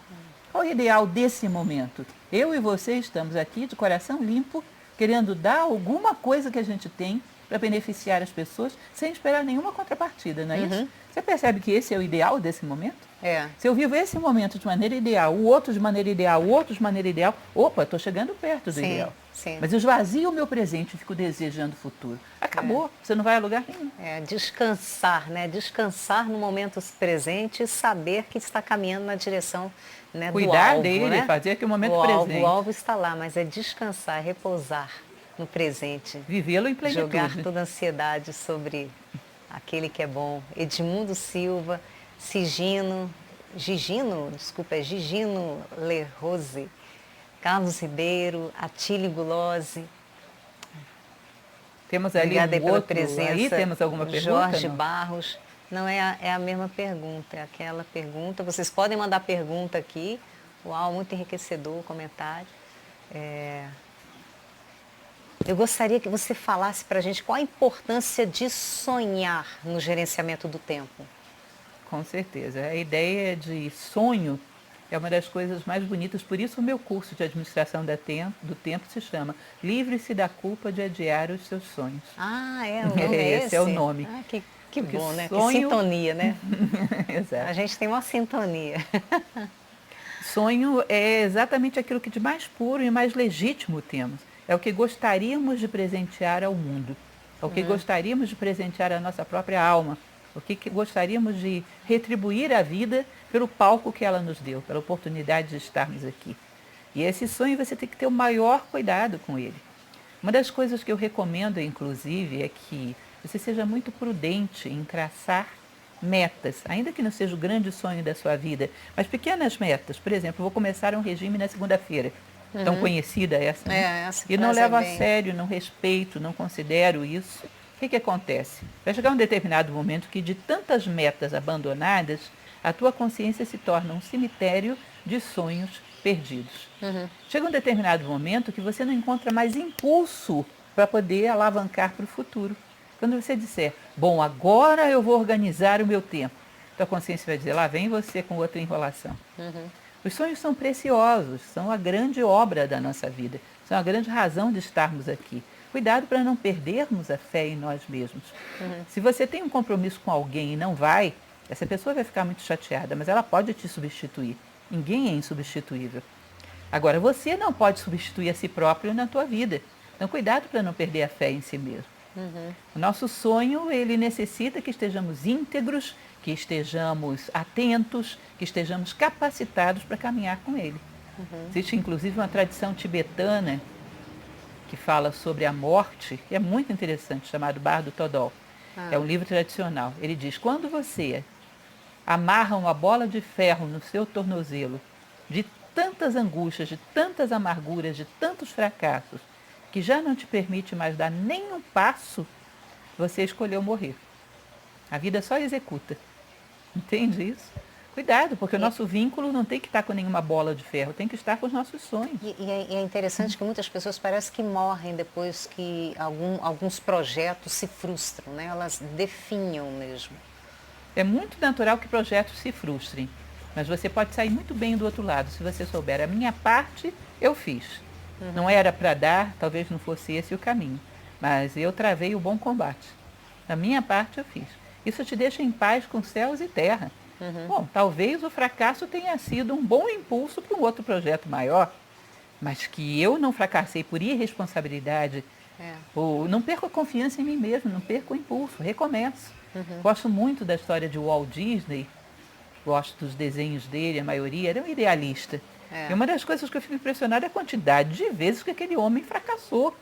Qual é o ideal desse momento? Eu e você estamos aqui de coração limpo, querendo dar alguma coisa que a gente tem para beneficiar as pessoas sem esperar nenhuma contrapartida, não é isso? Você percebe que esse é o ideal desse momento? É. Se eu vivo esse momento de maneira ideal, o outro de maneira ideal, o outro de maneira ideal, opa, estou chegando perto do ideal. Sim. Mas eu esvazio o meu presente e fico desejando o futuro. Acabou, você não vai a lugar nenhum. Descansar, né? Descansar no momento presente e saber que está caminhando na direção, né, do Cuidar alvo, dele, né? fazer que o momento presente. O alvo está lá, mas é descansar, repousar no presente. Vivê-lo em plenitude. Jogar toda a ansiedade sobre aquele que é bom. Edmundo Silva, Gigino Lerose, Carlos Ribeiro, Atílio Gulosi. Temos ali Obrigada um pela outro, presença. aí temos alguma pergunta? Jorge não? Barros. Não, é a mesma pergunta, é aquela pergunta. Vocês podem mandar pergunta aqui. Uau, muito enriquecedor o comentário. Eu gostaria que você falasse para a gente qual a importância de sonhar no gerenciamento do tempo. Com certeza. A ideia de sonho é uma das coisas mais bonitas. Por isso o meu curso de administração do tempo se chama Livre-se da culpa de adiar os seus sonhos. Ah, o nome é esse? Esse é o nome. Ah, que bom, né? Sonho... Que sintonia, né? Exato. A gente tem uma sintonia. Sonho é exatamente aquilo que de mais puro e mais legítimo temos. É o que gostaríamos de presentear ao mundo. É o que gostaríamos de presentear à nossa própria alma. O que gostaríamos de retribuir à vida pelo palco que ela nos deu, pela oportunidade de estarmos aqui. E esse sonho você tem que ter o maior cuidado com ele. Uma das coisas que eu recomendo, inclusive, é que você seja muito prudente em traçar metas, ainda que não seja o grande sonho da sua vida, mas pequenas metas. Por exemplo, vou começar um regime na segunda-feira. Tão conhecida essa, né? Essa E não frase levo é a bem... sério, não respeito, não considero isso. O que acontece? Vai chegar um determinado momento que de tantas metas abandonadas, a tua consciência se torna um cemitério de sonhos perdidos. Chega um determinado momento que você não encontra mais impulso para poder alavancar para o futuro. Quando você disser, bom, agora eu vou organizar o meu tempo, tua consciência vai dizer, lá vem você com outra enrolação. Os sonhos são preciosos, são a grande obra da nossa vida, são a grande razão de estarmos aqui. Cuidado para não perdermos a fé em nós mesmos. Se você tem um compromisso com alguém e não vai, essa pessoa vai ficar muito chateada, mas ela pode te substituir. Ninguém é insubstituível. Agora, você não pode substituir a si próprio na tua vida. Então, cuidado para não perder a fé em si mesmo. O nosso sonho, ele necessita que estejamos íntegros, que estejamos atentos, que estejamos capacitados para caminhar com ele. Existe, inclusive, uma tradição tibetana que fala sobre a morte, que é muito interessante, chamado Bardo Thodol. É um livro tradicional. Ele diz, quando você amarra uma bola de ferro no seu tornozelo, de tantas angústias, de tantas amarguras, de tantos fracassos, que já não te permite mais dar nenhum passo, você escolheu morrer. A vida só executa. Entende isso? Cuidado, porque o nosso vínculo não tem que estar com nenhuma bola de ferro, tem que estar com os nossos sonhos. E é interessante que muitas pessoas parece que morrem depois que alguns projetos se frustram, né? Elas definham mesmo. É muito natural que projetos se frustrem, mas você pode sair muito bem do outro lado, se você souber. A minha parte, eu fiz. Não era para dar, talvez não fosse esse o caminho, mas eu travei o bom combate. A minha parte, eu fiz. Isso te deixa em paz com céus e terra. Bom, talvez o fracasso tenha sido um bom impulso para um outro projeto maior, mas que eu não fracassei por irresponsabilidade, ou não perco a confiança em mim mesmo, não perco o impulso, recomeço. Gosto muito da história de Walt Disney, gosto dos desenhos dele, a maioria, era um idealista. E uma das coisas que eu fico impressionada é a quantidade de vezes que aquele homem fracassou.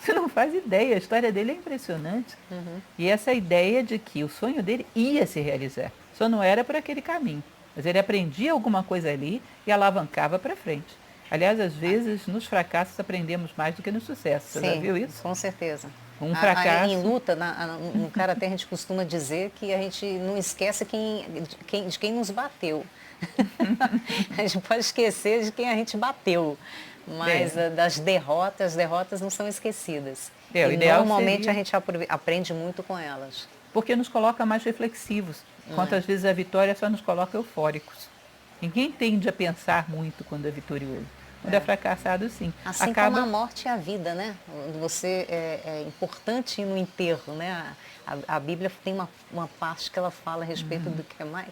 Você não faz ideia, a história dele é impressionante. E essa ideia de que o sonho dele ia se realizar, só não era por aquele caminho. Mas ele aprendia alguma coisa ali e alavancava para frente. Aliás, às vezes, nos fracassos aprendemos mais do que no sucesso. Você já viu isso? Com certeza. Um fracasso... Em luta, no karatê, a gente costuma dizer que a gente não esquece de quem nos bateu. A gente pode esquecer de quem a gente bateu, mas das derrotas, as derrotas não são esquecidas. O e ideal normalmente seria... a gente aprende muito com elas. Porque nos coloca mais reflexivos. Quantas vezes a vitória só nos coloca eufóricos. Ninguém tende a pensar muito quando é vitorioso. Quando é fracassado, sim. Assim como a morte e a vida, né? Você é importante ir no enterro, né? A Bíblia tem uma parte que ela fala a respeito do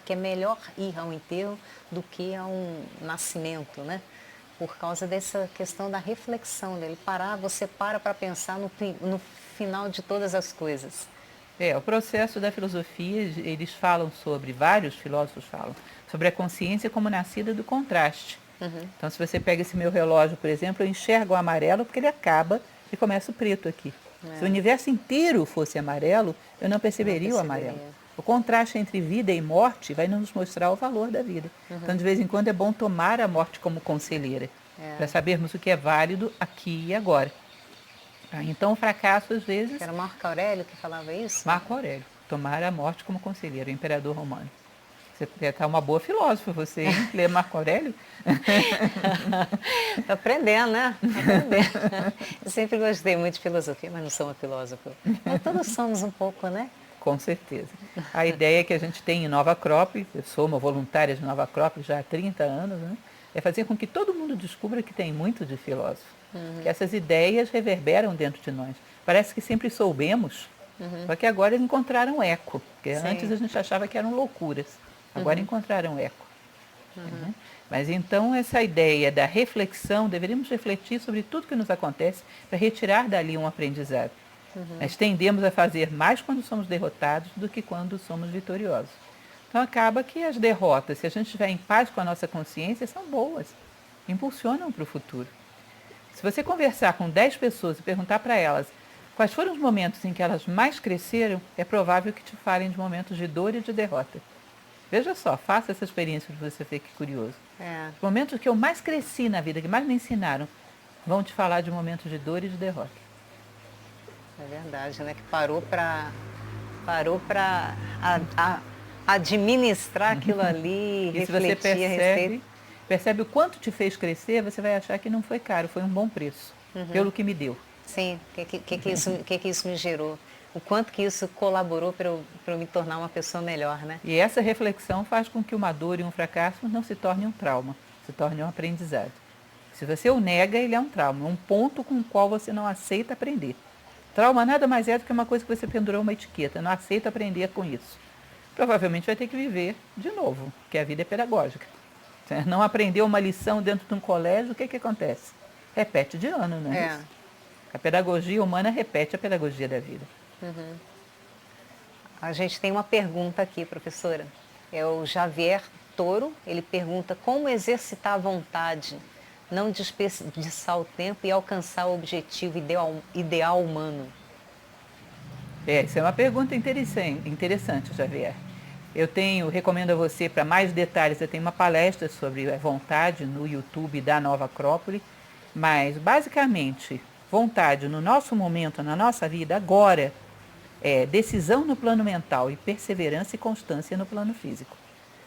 que é melhor ir ao enterro do que a um nascimento, né? Por causa dessa questão da reflexão dele. Você para pensar no final de todas as coisas. O processo da filosofia, eles falam sobre, vários filósofos falam, sobre a consciência como nascida do contraste. Então, se você pega esse meu relógio, por exemplo, eu enxergo o amarelo porque ele acaba e começa o preto aqui. Se o universo inteiro fosse amarelo, eu não perceberia o amarelo. O contraste entre vida e morte vai nos mostrar o valor da vida. Então, de vez em quando, é bom tomar a morte como conselheira, para sabermos o que é válido aqui e agora. Então, o fracasso, às vezes... Era Marco Aurélio que falava isso? Marco Aurélio, tomar a morte como conselheiro, o imperador romano. Você está uma boa filósofa, você, hein? Lê Marco Aurélio? Está aprendendo, né? Tá aprendendo. Eu sempre gostei muito de filosofia, mas não sou uma filósofa. Mas todos somos um pouco, né? Com certeza. A ideia que a gente tem em Nova Acrópole, eu sou uma voluntária de Nova Acrópole já há 30 anos, né? É fazer com que todo mundo descubra que tem muito de filósofo. Que essas ideias reverberam dentro de nós. Parece que sempre soubemos, só que agora encontraram eco. Porque antes a gente achava que eram loucuras. Agora encontraram eco. Mas então essa ideia da reflexão, deveríamos refletir sobre tudo que nos acontece para retirar dali um aprendizado. Nós tendemos a fazer mais quando somos derrotados do que quando somos vitoriosos. Então acaba que as derrotas, se a gente estiver em paz com a nossa consciência, são boas, impulsionam para o futuro. Se você conversar com 10 pessoas e perguntar para elas quais foram os momentos em que elas mais cresceram, é provável que te falem de momentos de dor e de derrota. Veja só, faça essa experiência para você ver que curioso. Os momentos que eu mais cresci na vida, que mais me ensinaram, vão te falar de momentos de dor e de derrota. É verdade, né? Que parou para administrar aquilo ali, e refletir se você a respeito. percebe o quanto te fez crescer, você vai achar que não foi caro, foi um bom preço, pelo que me deu. Sim, o que isso me gerou? O quanto que isso colaborou para eu me tornar uma pessoa melhor, né? E essa reflexão faz com que uma dor e um fracasso não se torne um trauma, se torne um aprendizado. Se você o nega, ele é um trauma, um ponto com o qual você não aceita aprender. Trauma nada mais é do que uma coisa que você pendurou uma etiqueta, não aceita aprender com isso. Provavelmente vai ter que viver de novo, porque a vida é pedagógica. Você não aprendeu uma lição dentro de um colégio, o que acontece? Repete de ano, não é isso? A pedagogia humana repete a pedagogia da vida. A gente tem uma pergunta aqui, professora. É o Javier Toro, ele pergunta como exercitar a vontade, não desperdiçar o tempo e alcançar o objetivo ideal humano. Essa é uma pergunta interessante, Javier. Recomendo a você, para mais detalhes, eu tenho uma palestra sobre a vontade no YouTube da Nova Acrópole, mas basicamente, vontade no nosso momento, na nossa vida, agora, é decisão no plano mental e perseverança e constância no plano físico.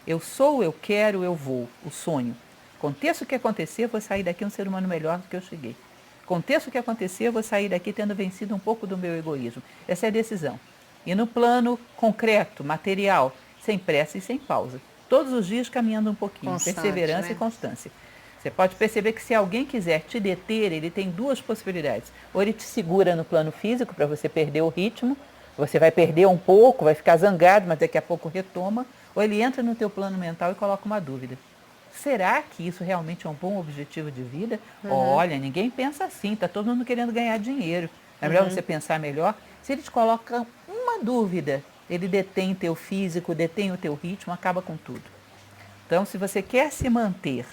Eu sou, eu quero, eu vou, o sonho. Aconteça o que acontecer, eu vou sair daqui um ser humano melhor do que eu cheguei. Aconteça o que acontecer, eu vou sair daqui tendo vencido um pouco do meu egoísmo. Essa é a decisão. E no plano concreto, material, sem pressa e sem pausa. Todos os dias caminhando um pouquinho, perseverança e constância. Você pode perceber que se alguém quiser te deter, ele tem duas possibilidades. Ou ele te segura no plano físico para você perder o ritmo, você vai perder um pouco, vai ficar zangado, mas daqui a pouco retoma, ou ele entra no teu plano mental e coloca uma dúvida. Será que isso realmente é um bom objetivo de vida? Olha, ninguém pensa assim, está todo mundo querendo ganhar dinheiro. É melhor você pensar melhor. Se ele te coloca uma dúvida, ele detém teu físico, detém o teu ritmo, acaba com tudo. Então, se você quer se manter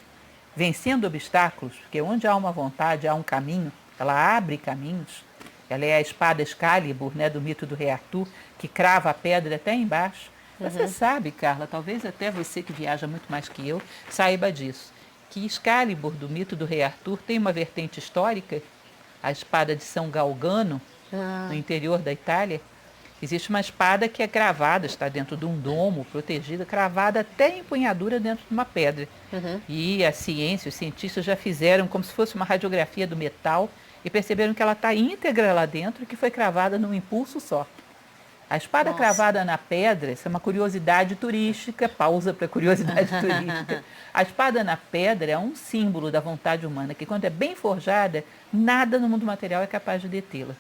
vencendo obstáculos, porque onde há uma vontade, há um caminho, ela abre caminhos. Ela é a espada Excalibur, né, do mito do rei Arthur, que crava a pedra até embaixo. Você sabe, Carla, talvez até você que viaja muito mais que eu, saiba disso, que Excalibur, do mito do rei Arthur, tem uma vertente histórica, a espada de São Galgano, no interior da Itália. Existe uma espada que é cravada, está dentro de um domo, protegida, cravada até a empunhadura dentro de uma pedra. E a ciência, os cientistas já fizeram como se fosse uma radiografia do metal e perceberam que ela está íntegra lá dentro e que foi cravada num impulso só. A espada cravada na pedra, isso é uma curiosidade turística, pausa para curiosidade turística. A espada na pedra é um símbolo da vontade humana, que quando é bem forjada, nada no mundo material é capaz de detê-la.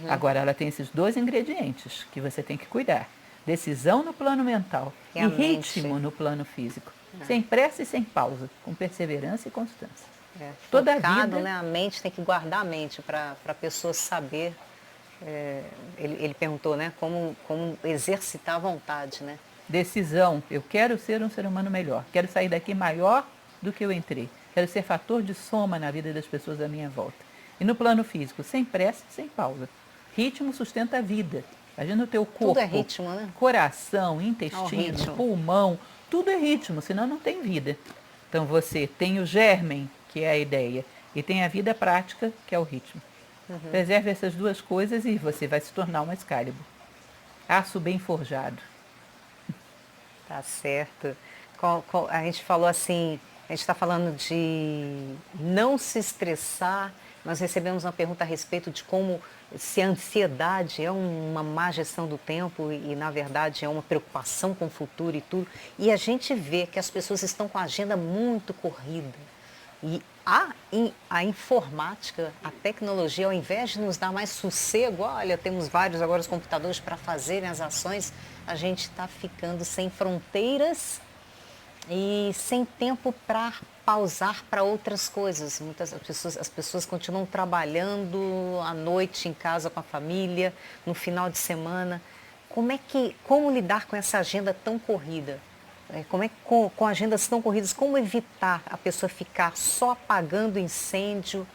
Agora, ela tem esses dois ingredientes que você tem que cuidar. Decisão no plano mental e ritmo no plano físico. Sem pressa e sem pausa, com perseverança e constância. Toda a vida, né? A mente tem que guardar a mente para a pessoa saber. Ele perguntou, né? Como exercitar a vontade, né? Decisão. Eu quero ser um ser humano melhor. Quero sair daqui maior do que eu entrei. Quero ser fator de soma na vida das pessoas à minha volta. E no plano físico, sem pressa e sem pausa. Ritmo sustenta a vida. Imagina o teu corpo. Tudo é ritmo, né? Coração, intestino, pulmão. Tudo é ritmo, senão não tem vida. Então você tem o germen, que é a ideia, e tem a vida prática, que é o ritmo. Preserve essas duas coisas e você vai se tornar uma Excalibur. Aço bem forjado. Tá certo. A gente falou assim, a gente está falando de não se estressar. Nós recebemos uma pergunta a respeito de como se a ansiedade é uma má gestão do tempo e na verdade, é uma preocupação com o futuro e tudo. E a gente vê que as pessoas estão com a agenda muito corrida. E a informática, a tecnologia, ao invés de nos dar mais sossego, olha, temos vários agora os computadores para fazerem as ações, a gente está ficando sem fronteiras e sem tempo para pausar para outras coisas. As pessoas continuam trabalhando à noite em casa com a família, no final de semana. Como lidar com essa agenda tão corrida? Como é que com agendas tão corridas, como evitar a pessoa ficar só apagando incêndio?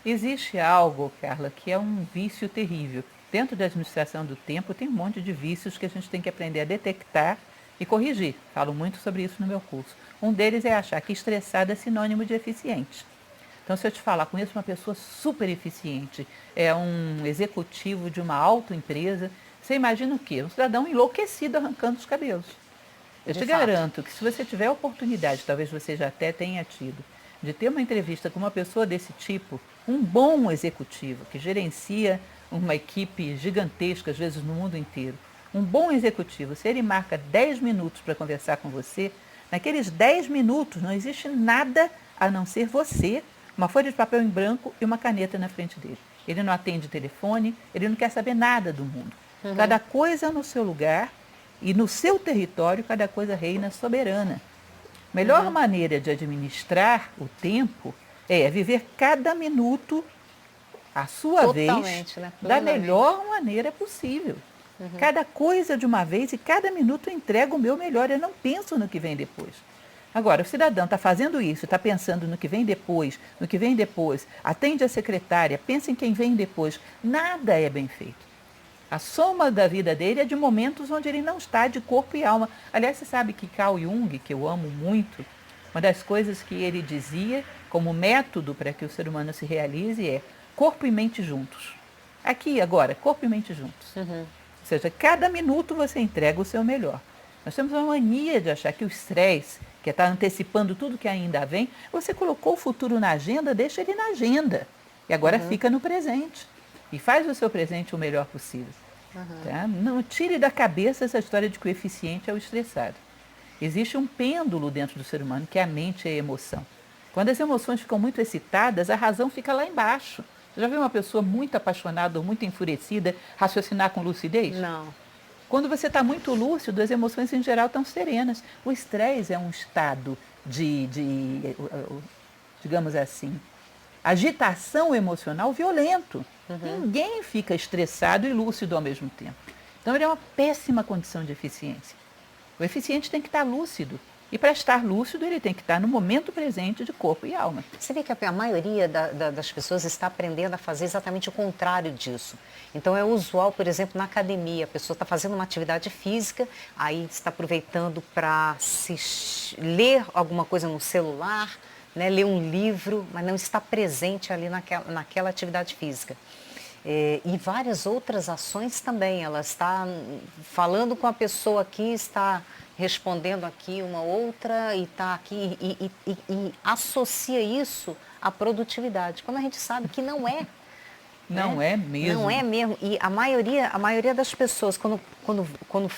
Existe algo, Carla, que é um vício terrível. Dentro da administração do tempo tem um monte de vícios que a gente tem que aprender a detectar e corrigir. Falo muito sobre isso no meu curso. Um deles é achar que estressado é sinônimo de eficiente. Então, se eu te falar, conheço uma pessoa super eficiente, é um executivo de uma autoempresa, você imagina o quê? Um cidadão enlouquecido arrancando os cabelos. Eu te garanto que se você tiver a oportunidade, talvez você já até tenha tido, de ter uma entrevista com uma pessoa desse tipo, um bom executivo que gerencia uma equipe gigantesca, às vezes no mundo inteiro, um bom executivo, se ele marca 10 minutos para conversar com você, naqueles 10 minutos não existe nada a não ser você, uma folha de papel em branco e uma caneta na frente dele. Ele não atende telefone, ele não quer saber nada do mundo. Cada coisa no seu lugar e no seu território, cada coisa reina soberana. A melhor maneira de administrar o tempo é viver cada minuto à sua vez, né? Da melhor maneira possível. Cada coisa de uma vez e cada minuto eu entrego o meu melhor, eu não penso no que vem depois. Agora, o cidadão está fazendo isso, está pensando no que vem depois, atende a secretária, pensa em quem vem depois. Nada é bem feito. A soma da vida dele é de momentos onde ele não está de corpo e alma. Aliás, você sabe que Carl Jung, que eu amo muito, uma das coisas que ele dizia como método para que o ser humano se realize é corpo e mente juntos. Aqui, agora, corpo e mente juntos. Ou seja, cada minuto você entrega o seu melhor. Nós temos uma mania de achar que o estresse, que está antecipando tudo que ainda vem, você colocou o futuro na agenda, deixa ele na agenda. E agora fica no presente. E faz o seu presente o melhor possível. Tá? Não tire da cabeça essa história de que o eficiente é o estressado. Existe um pêndulo dentro do ser humano, que é a mente e a emoção. Quando as emoções ficam muito excitadas, a razão fica lá embaixo. Você já viu uma pessoa muito apaixonada ou muito enfurecida raciocinar com lucidez? Não. Quando você está muito lúcido, as emoções em geral estão serenas. O estresse é um estado de digamos assim, agitação emocional violento. Ninguém fica estressado e lúcido ao mesmo tempo. Então, ele é uma péssima condição de eficiência. O eficiente tem que estar lúcido. E para estar lúcido, ele tem que estar no momento presente de corpo e alma. Você vê que a maioria das pessoas está aprendendo a fazer exatamente o contrário disso. Então é usual, por exemplo, na academia, a pessoa está fazendo uma atividade física, aí está aproveitando para ler alguma coisa no celular, né, ler um livro, mas não está presente ali naquela atividade física. E várias outras ações também. Ela está falando com a pessoa aqui, está respondendo aqui uma outra e está aqui e associa isso à produtividade, quando a gente sabe que não é. Não né? é mesmo. Não é mesmo. E a maioria das pessoas, quando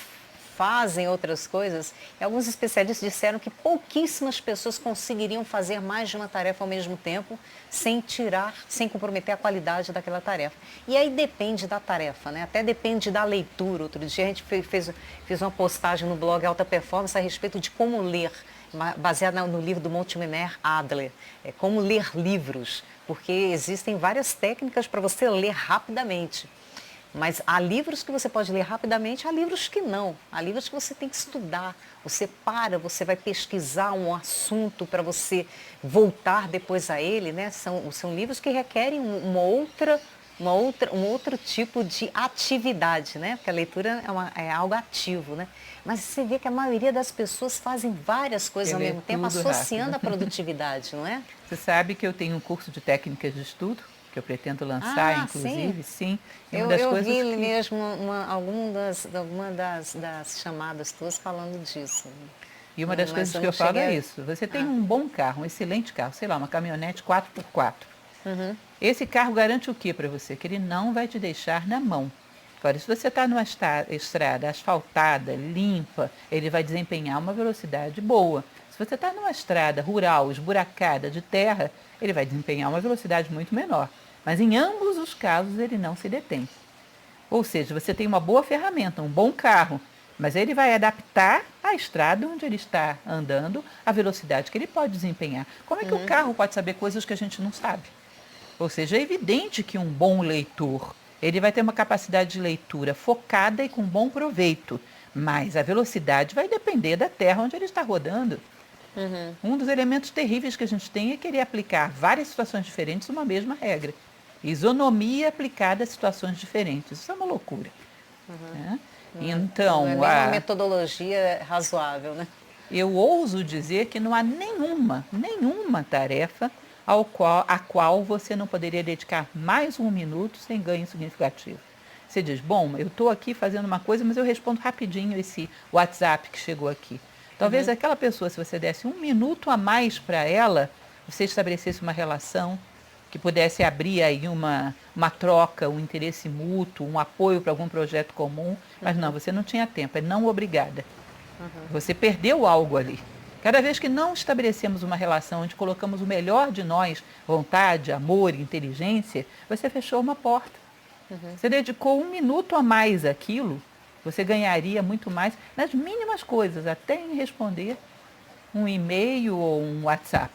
fazem outras coisas, e alguns especialistas disseram que pouquíssimas pessoas conseguiriam fazer mais de uma tarefa ao mesmo tempo sem comprometer a qualidade daquela tarefa. E aí depende da tarefa, né? Até depende da leitura. Outro dia a gente fez uma postagem no blog Alta Performance a respeito de como ler, baseada no livro do Mortimer Adler, como ler livros, porque existem várias técnicas para você ler rapidamente. Mas há livros que você pode ler rapidamente, há livros que não. Há livros que você tem que estudar. Você você vai pesquisar um assunto para você voltar depois a ele, né? São livros que requerem um outro tipo de atividade, né? Porque a leitura é algo ativo, né? Mas você vê que a maioria das pessoas fazem várias coisas ao mesmo tempo, associando a produtividade, não é? Você sabe que eu tenho um curso de técnicas de estudo, que eu pretendo lançar, inclusive, sim. Eu vi mesmo alguma das chamadas tuas falando disso. E uma das coisas que eu falo é isso. Você tem um bom carro, um excelente carro, sei lá, uma caminhonete 4x4. Uhum. Esse carro garante o que para você? Que ele não vai te deixar na mão. Agora, se você está numa estrada asfaltada, limpa, ele vai desempenhar uma velocidade boa. Se você está numa estrada rural, esburacada, de terra, ele vai desempenhar uma velocidade muito menor. Mas em ambos os casos ele não se detém. Ou seja, você tem uma boa ferramenta, um bom carro, mas ele vai adaptar a estrada onde ele está andando, a velocidade que ele pode desempenhar. Como é que o carro pode saber coisas que a gente não sabe? Ou seja, é evidente que um bom leitor, ele vai ter uma capacidade de leitura focada e com bom proveito, mas a velocidade vai depender da terra onde ele está rodando. Um dos elementos terríveis que a gente tem é querer aplicar várias situações diferentes uma mesma regra. Isonomia aplicada a situações diferentes. Isso é uma loucura. Né? Então, não é uma metodologia razoável, né? Eu ouso dizer que não há nenhuma tarefa a qual você não poderia dedicar mais um minuto sem ganho significativo. Você diz, bom, eu estou aqui fazendo uma coisa, mas eu respondo rapidinho esse WhatsApp que chegou aqui. Talvez aquela pessoa, se você desse um minuto a mais para ela, você estabelecesse uma relação que pudesse abrir aí uma troca, um interesse mútuo, um apoio para algum projeto comum. Mas não, você não tinha tempo, é não obrigada. Você perdeu algo ali. Cada vez que não estabelecemos uma relação onde colocamos o melhor de nós, vontade, amor, inteligência, você fechou uma porta. Você dedicou um minuto a mais àquilo, você ganharia muito mais nas mínimas coisas, até em responder um e-mail ou um WhatsApp.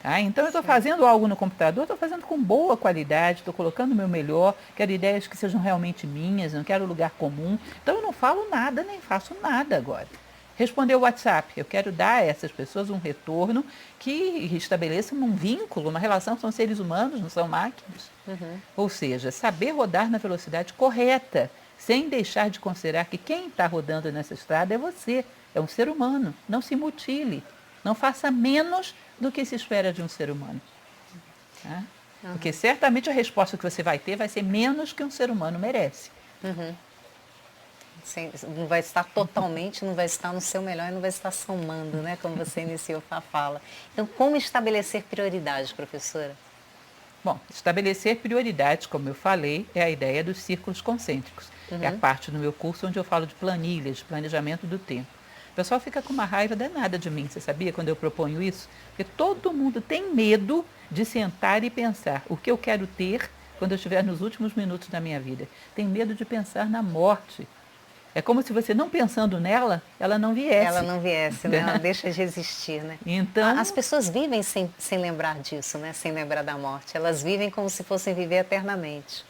Tá? Então, eu estou fazendo algo no computador, estou fazendo com boa qualidade, estou colocando o meu melhor, quero ideias que sejam realmente minhas, não quero lugar comum. Então, eu não falo nada, nem faço nada agora. Responder o WhatsApp, eu quero dar a essas pessoas um retorno que estabeleça um vínculo, uma relação, são seres humanos, não são máquinas. Ou seja, saber rodar na velocidade correta, sem deixar de considerar que quem está rodando nessa estrada é você, é um ser humano. Não se mutile, não faça menos do que se espera de um ser humano. Tá? Porque certamente a resposta que você vai ter vai ser menos que um ser humano merece. Não vai estar totalmente, não vai estar no seu melhor e não vai estar somando, né? Como você iniciou a fala. Então, como estabelecer prioridades, professora? Bom, estabelecer prioridades, como eu falei, é a ideia dos círculos concêntricos. É a parte do meu curso onde eu falo de planilhas, de planejamento do tempo. O pessoal fica com uma raiva danada de mim, você sabia, quando eu proponho isso? Porque todo mundo tem medo de sentar e pensar o que eu quero ter quando eu estiver nos últimos minutos da minha vida. Tem medo de pensar na morte. É como se você não pensando nela, ela não viesse. Ela não viesse, né? Ela deixa de existir, né? Então, as pessoas vivem sem lembrar disso, né? Sem lembrar da morte. Elas vivem como se fossem viver eternamente.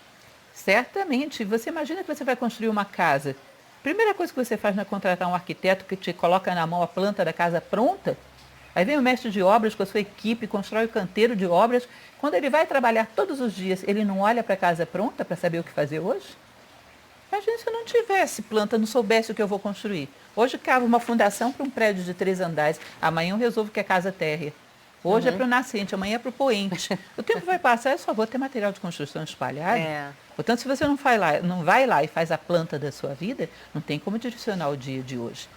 Certamente. Você imagina que você vai construir uma casa Primeira coisa que você faz não é contratar um arquiteto que te coloca na mão a planta da casa pronta. Aí vem o mestre de obras com a sua equipe, constrói o canteiro de obras. Quando ele vai trabalhar todos os dias, ele não olha para a casa pronta para saber o que fazer hoje? Imagina se eu não tivesse planta, não soubesse o que eu vou construir. Hoje cavo uma fundação para um prédio de 3 andares, amanhã eu resolvo que é casa térrea. Hoje é para o nascente, amanhã é para o poente. O tempo vai passar, eu só vou ter material de construção espalhado. Portanto, se você não vai lá e faz a planta da sua vida, não tem como direcionar o dia de hoje.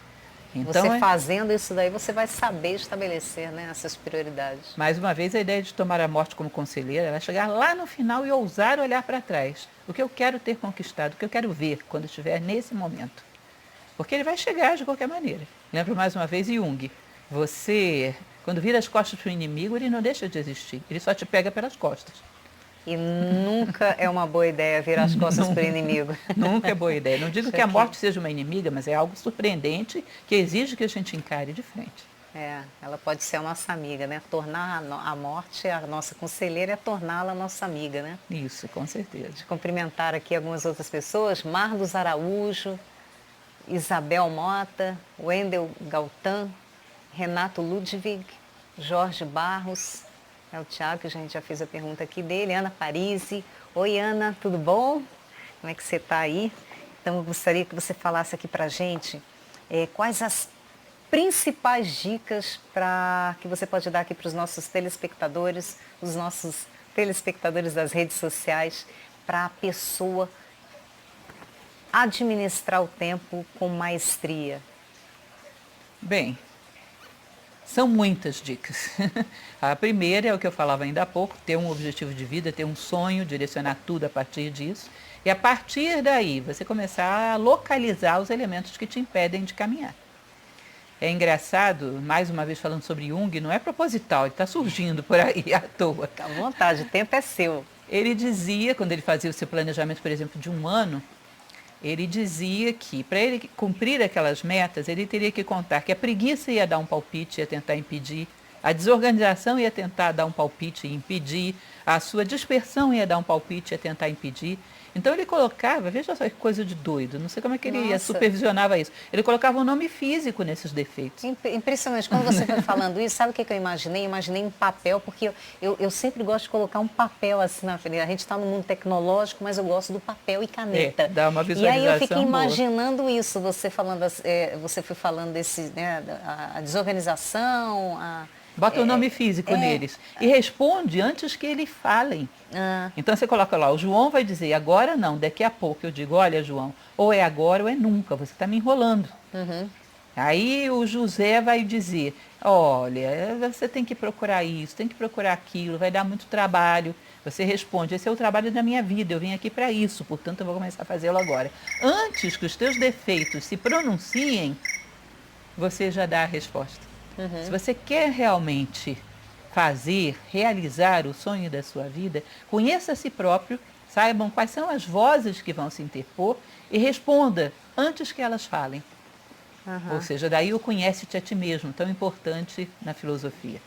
Então, você fazendo isso daí, você vai saber estabelecer, né, essas prioridades. Mais uma vez, a ideia de tomar a morte como conselheira é chegar lá no final e ousar olhar para trás. O que eu quero ter conquistado, o que eu quero ver quando estiver nesse momento. Porque ele vai chegar de qualquer maneira. Lembro mais uma vez Jung. Você, quando vira as costas para o inimigo, ele não deixa de existir. Ele só te pega pelas costas. E nunca é uma boa ideia virar as costas para o inimigo. Nunca é boa ideia. Não digo que a morte seja uma inimiga, mas é algo surpreendente que exige que a gente encare de frente. Ela pode ser a nossa amiga, né? Tornar a morte a nossa conselheira é torná-la nossa amiga, né? Isso, com certeza. De cumprimentar aqui algumas outras pessoas, Marlos Araújo, Isabel Mota, Wendel Galtan, Renato Ludwig, Jorge Barros, é o Thiago, que a gente já fez a pergunta aqui dele, Ana Parisi. Oi, Ana, tudo bom? Como é que você está aí? Então, eu gostaria que você falasse aqui para a gente quais as principais dicas que você pode dar aqui para os nossos telespectadores, os nossos telespectadores das redes sociais, para a pessoa administrar o tempo com maestria. Bem, são muitas dicas. A primeira é o que eu falava ainda há pouco, ter um objetivo de vida, ter um sonho, direcionar tudo a partir disso. E a partir daí, você começar a localizar os elementos que te impedem de caminhar. É engraçado, mais uma vez falando sobre Jung, não é proposital, ele está surgindo por aí à toa. Fica à vontade, o tempo é seu. Ele dizia, quando ele fazia o seu planejamento, por exemplo, de 1 ano, ele dizia que para ele cumprir aquelas metas, ele teria que contar que a preguiça ia dar um palpite, ia tentar impedir, a desorganização ia tentar dar um palpite e impedir, a sua dispersão ia dar um palpite e ia tentar impedir. Então ele colocava, veja só que coisa de doido, não sei como é que ele supervisionava isso. Ele colocava um nome físico nesses defeitos. Impressionante. Quando você foi falando isso, sabe o que eu imaginei? Imaginei um papel, porque eu sempre gosto de colocar um papel assim na frente. A gente está no mundo tecnológico, mas eu gosto do papel e caneta. Dá uma visualização. E aí eu fiquei imaginando isso, você foi falando desse, né, a desorganização, Bota o nome físico neles e responde antes que eles falem. Então você coloca lá, o João vai dizer, agora não, daqui a pouco eu digo, olha João, ou é agora ou é nunca, você está me enrolando. Aí o José vai dizer, olha, você tem que procurar isso, tem que procurar aquilo, vai dar muito trabalho. Você responde, esse é o trabalho da minha vida, eu vim aqui para isso, portanto eu vou começar a fazê-lo agora. Antes que os teus defeitos se pronunciem, você já dá a resposta. Se você quer realmente realizar o sonho da sua vida, conheça a si próprio, saibam quais são as vozes que vão se interpor e responda antes que elas falem. Ou seja, daí o conhece-te a ti mesmo, tão importante na filosofia.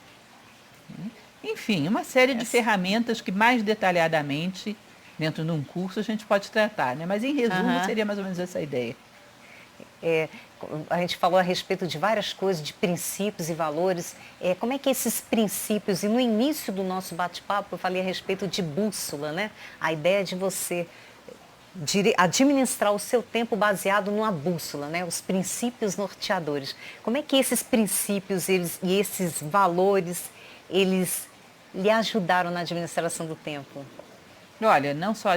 Enfim, uma série de ferramentas que mais detalhadamente, dentro de um curso, a gente pode tratar, né? Mas em resumo seria mais ou menos essa ideia. A gente falou a respeito de várias coisas, de princípios e valores. Como é que esses princípios, e no início do nosso bate-papo eu falei a respeito de bússola, né? A ideia de você administrar o seu tempo baseado numa bússola, né? Os princípios norteadores. Como é que esses princípios e esses valores, eles lhe ajudaram na administração do tempo? Olha, não só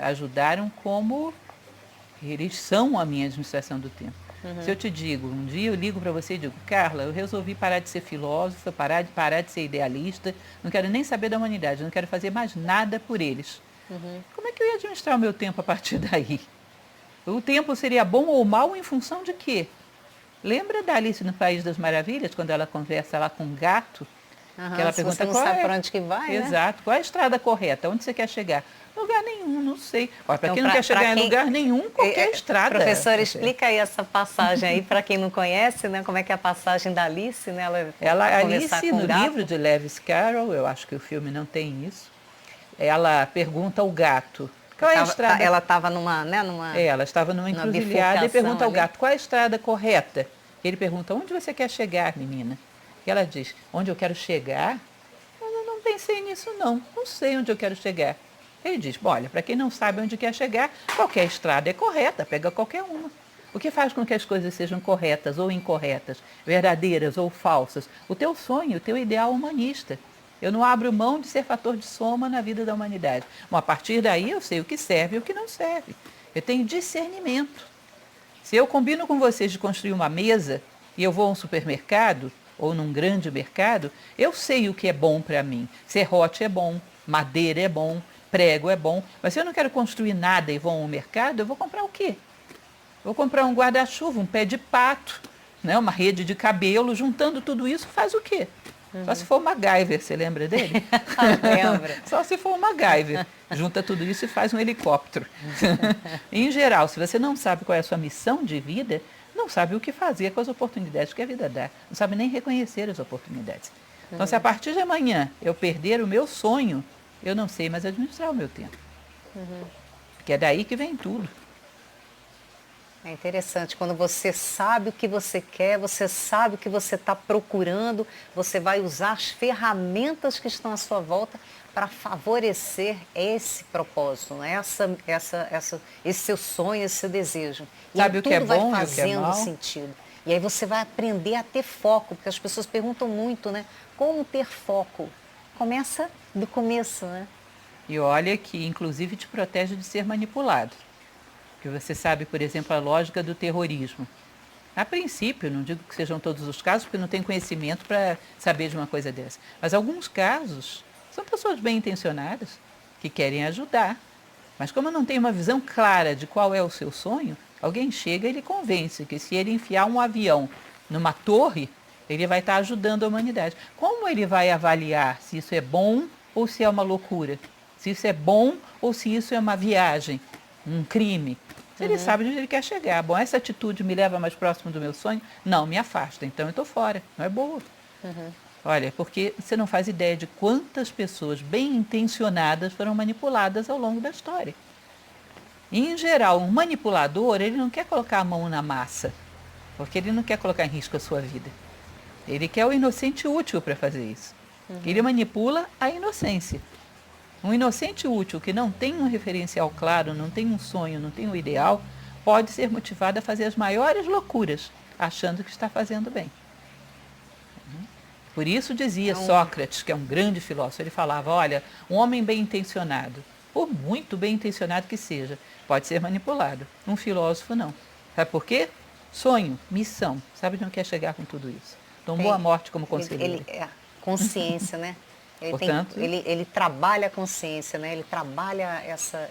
ajudaram, como eles são a minha administração do tempo. Se eu te digo, um dia eu ligo para você e digo, Carla, eu resolvi parar de ser filósofa, parar de ser idealista, não quero nem saber da humanidade, não quero fazer mais nada por eles. Como é que eu ia administrar o meu tempo a partir daí? O tempo seria bom ou mal em função de quê? Lembra da Alice no País das Maravilhas, quando ela conversa lá com um gato? Que ela pergunta, você não sabe para onde que vai, Exato. Né? Qual é a estrada correta? Onde você quer chegar? Lugar nenhum, não sei. Olha, para quem não quer chegar em lugar nenhum, qualquer estrada. Professora, explica aí essa passagem aí para quem não conhece, né? Como é que é a passagem da Alice, né? Alice, no livro de Lewis Carroll, eu acho que o filme não tem isso, ela pergunta ao gato, Qual é a estrada? Ela estava numa, né, ela estava numa encruzilhada e pergunta ao gato, qual é a estrada correta? Ele pergunta, onde você quer chegar, menina? E ela diz, onde eu quero chegar? Eu não pensei nisso não sei onde eu quero chegar. Ele diz, bom, olha, para quem não sabe onde quer chegar, qualquer estrada é correta, pega qualquer uma. O que faz com que as coisas sejam corretas ou incorretas, verdadeiras ou falsas? O teu sonho, o teu ideal humanista. Eu não abro mão de ser fator de soma na vida da humanidade. Bom, a partir daí eu sei o que serve e o que não serve. Eu tenho discernimento. Se eu combino com vocês de construir uma mesa e eu vou a um supermercado ou num grande mercado, eu sei o que é bom para mim. Serrote é bom, madeira é bom, prego é bom. Mas se eu não quero construir nada e vou a um mercado, eu vou comprar o quê? Vou comprar um guarda-chuva, um pé de pato, né, uma rede de cabelo. Juntando tudo isso, faz o quê? Só se for o MacGyver, você lembra dele? Lembra. Só se for o MacGyver. Junta tudo isso e faz um helicóptero. Em geral, se você não sabe qual é a sua missão de vida, não sabe o que fazer com as oportunidades que a vida dá. Não sabe nem reconhecer as oportunidades. Então, se a partir de amanhã eu perder o meu sonho, eu não sei mais administrar o meu tempo. Porque é daí que vem tudo. É interessante, quando você sabe o que você quer, você sabe o que você está procurando, você vai usar as ferramentas que estão à sua volta para favorecer esse propósito, né? Esse seu sonho, esse seu desejo. Sabe o que é bom e o que é tudo vai fazendo mal? sentido. E aí você vai aprender a ter foco, porque as pessoas perguntam muito, né? Como ter foco? Começa do começo, né? E olha que, inclusive, te protege de ser manipulado. Porque você sabe, por exemplo, a lógica do terrorismo. A princípio, não digo que sejam todos os casos, porque não tenho conhecimento para saber de uma coisa dessa. Mas alguns casos são pessoas bem intencionadas, que querem ajudar. Mas como não tem uma visão clara de qual é o seu sonho, alguém chega e lhe convence que se ele enfiar um avião numa torre, ele vai estar ajudando a humanidade. Como ele vai avaliar se isso é bom ou se é uma loucura? Se isso é bom ou se isso é uma viagem, um crime? Ele sabe onde ele quer chegar. Bom, essa atitude me leva mais próximo do meu sonho? Não, me afasta. Então eu estou fora. Não é boa. Olha, porque você não faz ideia de quantas pessoas bem intencionadas foram manipuladas ao longo da história. E, em geral, um manipulador, ele não quer colocar a mão na massa, porque ele não quer colocar em risco a sua vida. Ele quer o inocente útil para fazer isso. Ele manipula a inocência. Um inocente útil que não tem um referencial claro, não tem um sonho, não tem um ideal, pode ser motivado a fazer as maiores loucuras, achando que está fazendo bem. Por isso dizia Sócrates, que é um grande filósofo, ele falava, olha, um homem bem intencionado, por muito bem intencionado que seja, pode ser manipulado. Um filósofo não. Sabe por quê? Sonho, missão. Sabe de onde quer chegar com tudo isso? Tomou a morte como conselheiro. Consciência, né? Portanto, ele trabalha a consciência, né? Ele trabalha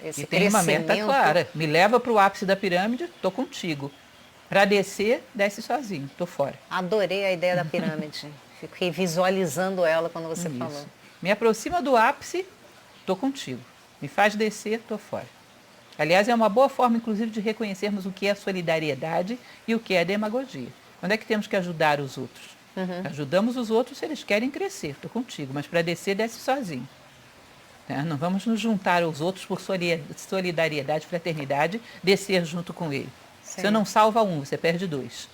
esse e tem uma meta clara. Me leva para o ápice da pirâmide, estou contigo. Para descer, desce sozinho, estou fora. Adorei a ideia da pirâmide. Fiquei visualizando ela quando você falou. Me aproxima do ápice, estou contigo. Me faz descer, estou fora. Aliás, é uma boa forma, inclusive, de reconhecermos o que é solidariedade e o que é demagogia. Quando é que temos que ajudar os outros? Ajudamos os outros se eles querem crescer, estou contigo, mas para descer, desce sozinho. Não vamos nos juntar aos outros por solidariedade, fraternidade, descer junto com ele. Sim. Você não salva um, você perde dois.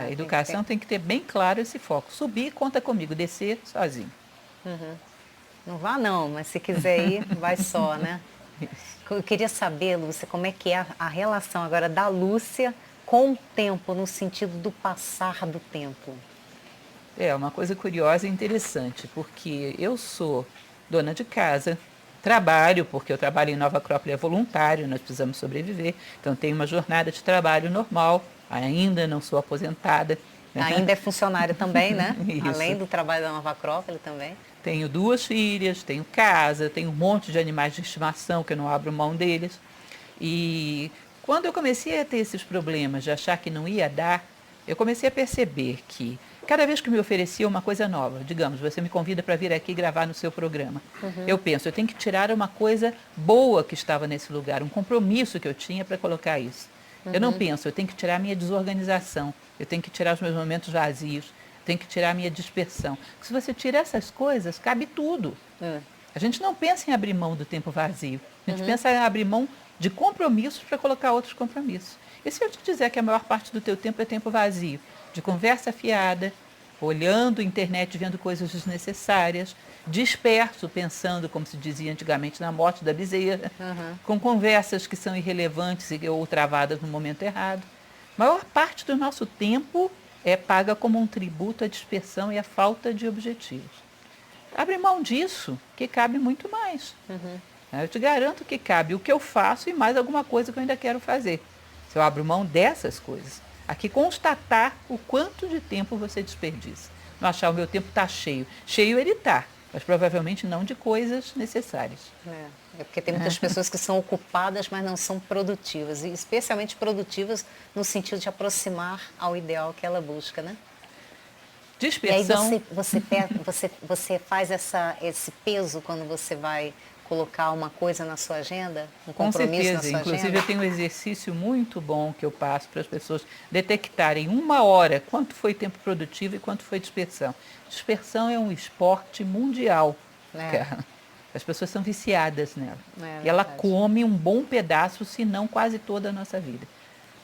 A educação tem que ter bem claro esse foco. Subir, conta comigo, descer, sozinho. Não vá não, mas se quiser ir, vai só, né? Eu queria saber, Lúcia, como é que é a relação agora da Lúcia com o tempo, no sentido do passar do tempo. É uma coisa curiosa e interessante, porque eu sou dona de casa, trabalho, porque eu trabalho em Nova Acrópole, é voluntário, nós precisamos sobreviver, então tenho uma jornada de trabalho normal, ainda não sou aposentada. Ainda é funcionário também, né? Isso. Além do trabalho da Nova Acrópole também. Tenho 2 filhas, tenho casa, tenho um monte de animais de estimação que eu não abro mão deles. E quando eu comecei a ter esses problemas de achar que não ia dar, eu comecei a perceber que cada vez que me oferecia uma coisa nova, digamos, você me convida para vir aqui gravar no seu programa, eu penso, eu tenho que tirar uma coisa boa que estava nesse lugar, um compromisso que eu tinha para colocar isso. Eu não penso, eu tenho que tirar a minha desorganização, eu tenho que tirar os meus momentos vazios, eu tenho que tirar a minha dispersão. Porque se você tira essas coisas, cabe tudo. A gente não pensa em abrir mão do tempo vazio. A gente pensa em abrir mão de compromissos para colocar outros compromissos. E se eu te dizer que a maior parte do teu tempo é tempo vazio, de conversa fiada, olhando a internet, vendo coisas desnecessárias, disperso, pensando, como se dizia antigamente, na morte da bezerra, com conversas que são irrelevantes ou travadas no momento errado. A maior parte do nosso tempo é paga como um tributo à dispersão e à falta de objetivos. Abre mão disso, que cabe muito mais. Eu te garanto que cabe o que eu faço e mais alguma coisa que eu ainda quero fazer. Se eu abro mão dessas coisas. Aqui constatar o quanto de tempo você desperdiça. Não achar o meu tempo está cheio. Cheio ele está, mas provavelmente não de coisas necessárias. É porque tem muitas pessoas que são ocupadas, mas não são produtivas. E especialmente produtivas no sentido de aproximar ao ideal que ela busca, né? Dispersão. E aí você faz esse peso quando você vai colocar uma coisa na sua agenda, um compromisso na sua agenda? Inclusive eu tenho um exercício muito bom que eu passo para as pessoas detectarem em 1 hora quanto foi tempo produtivo e quanto foi dispersão. Dispersão é um esporte mundial. As pessoas são viciadas nela. E ela come um bom pedaço, se não quase toda a nossa vida.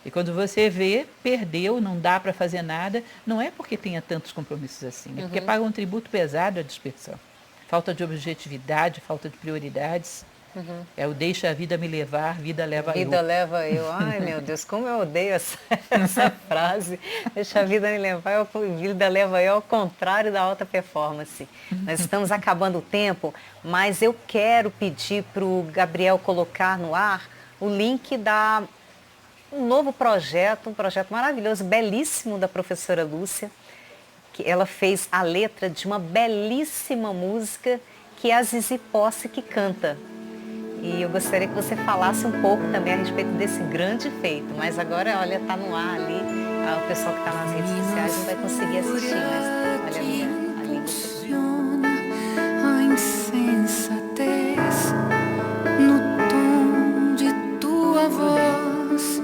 E quando você vê, perdeu, não dá para fazer nada, não é porque tenha tantos compromissos assim, é porque paga um tributo pesado à dispersão. Falta de objetividade, falta de prioridades. É o deixa a vida me levar, vida leva eu. Vida leva eu. Ai, meu Deus, como eu odeio essa frase. Deixa a vida me levar, vida leva eu, ao contrário da alta performance. Nós estamos acabando o tempo, mas eu quero pedir para o Gabriel colocar no ar o link um novo projeto, um projeto maravilhoso, belíssimo da professora Lúcia, que ela fez a letra de uma belíssima música que é a Zizi Posse que canta. E eu gostaria que você falasse um pouco também a respeito desse grande feito. Mas agora, olha, está no ar ali, o pessoal que está nas redes sociais não vai conseguir assistir, mas olha ali você... A insensatez no tom de tua voz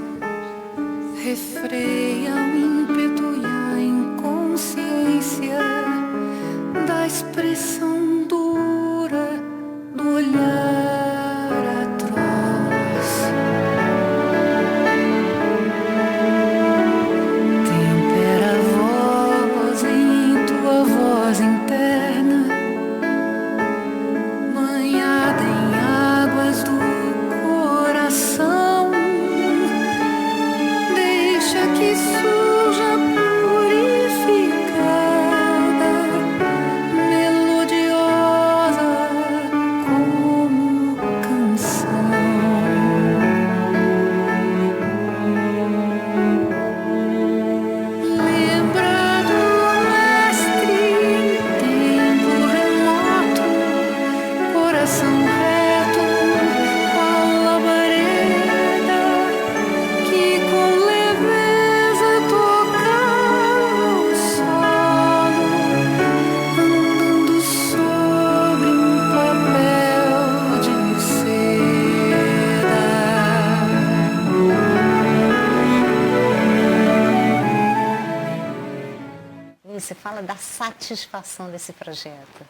refreia o ímpeto e a inconsciência da expressão dura do olhar atroz. Tempera a voz em tua voz interna, banhada em águas do coração. Deixa que surja purificada, melodiosa como canção. Lembra do mestre em tempo remoto, coração reto, qual labareda que com leveza tocava o solo, andando sobre um papel de seda. Você fala da satisfação desse projeto.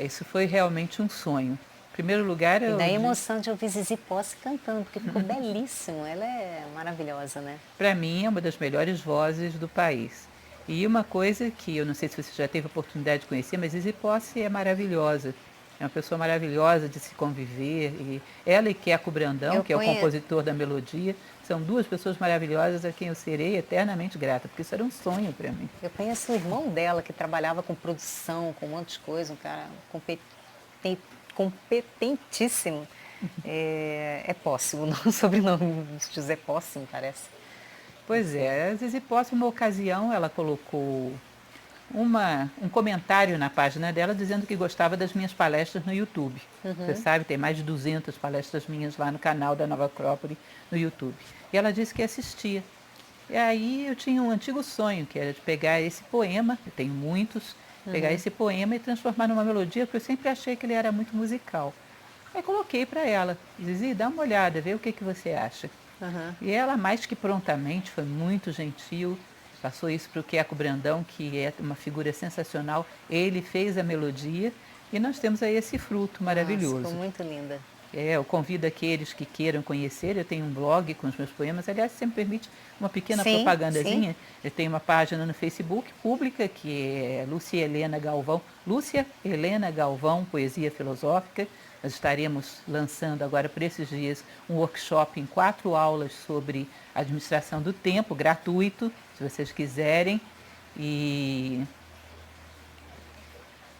Isso foi realmente um sonho. Em primeiro lugar, E da emoção de ouvir Zizi Posse cantando, porque ficou belíssimo. Ela é maravilhosa, né? para mim, é uma das melhores vozes do país. E uma coisa que eu não sei se você já teve a oportunidade de conhecer, mas Zizi Posse é maravilhosa. É uma pessoa maravilhosa de se conviver. E ela e Queco Brandão, que é o compositor da melodia, são duas pessoas maravilhosas a quem eu serei eternamente grata, porque isso era um sonho para mim. Eu conheço o irmão dela, que trabalhava com produção, com um monte de coisa, um cara competentíssimo. É Posse, o sobrenome de José Posse, me parece. Pois é, a Zizi Posse, uma ocasião, ela colocou um comentário na página dela dizendo que gostava das minhas palestras no YouTube. Você sabe, tem mais de 200 palestras minhas lá no canal da Nova Acrópole no YouTube. E ela disse que assistia. E aí eu tinha um antigo sonho, que era de pegar esse poema, eu tenho muitos, pegar esse poema e transformar numa melodia, porque eu sempre achei que ele era muito musical. Aí coloquei para ela, Zizi, dá uma olhada, vê o que você acha. E ela, mais que prontamente, foi muito gentil, passou isso para o Queco Brandão, que é uma figura sensacional. Ele fez a melodia E nós temos aí esse fruto maravilhoso. Ficou muito linda. Eu convido aqueles que queiram conhecer, eu tenho um blog com os meus poemas, aliás, se me permite uma pequena propagandazinha, eu tenho uma página no Facebook pública, que é Lúcia Helena Galvão, Poesia Filosófica. Nós estaremos lançando agora por esses dias um workshop em 4 aulas sobre administração do tempo, gratuito, se vocês quiserem.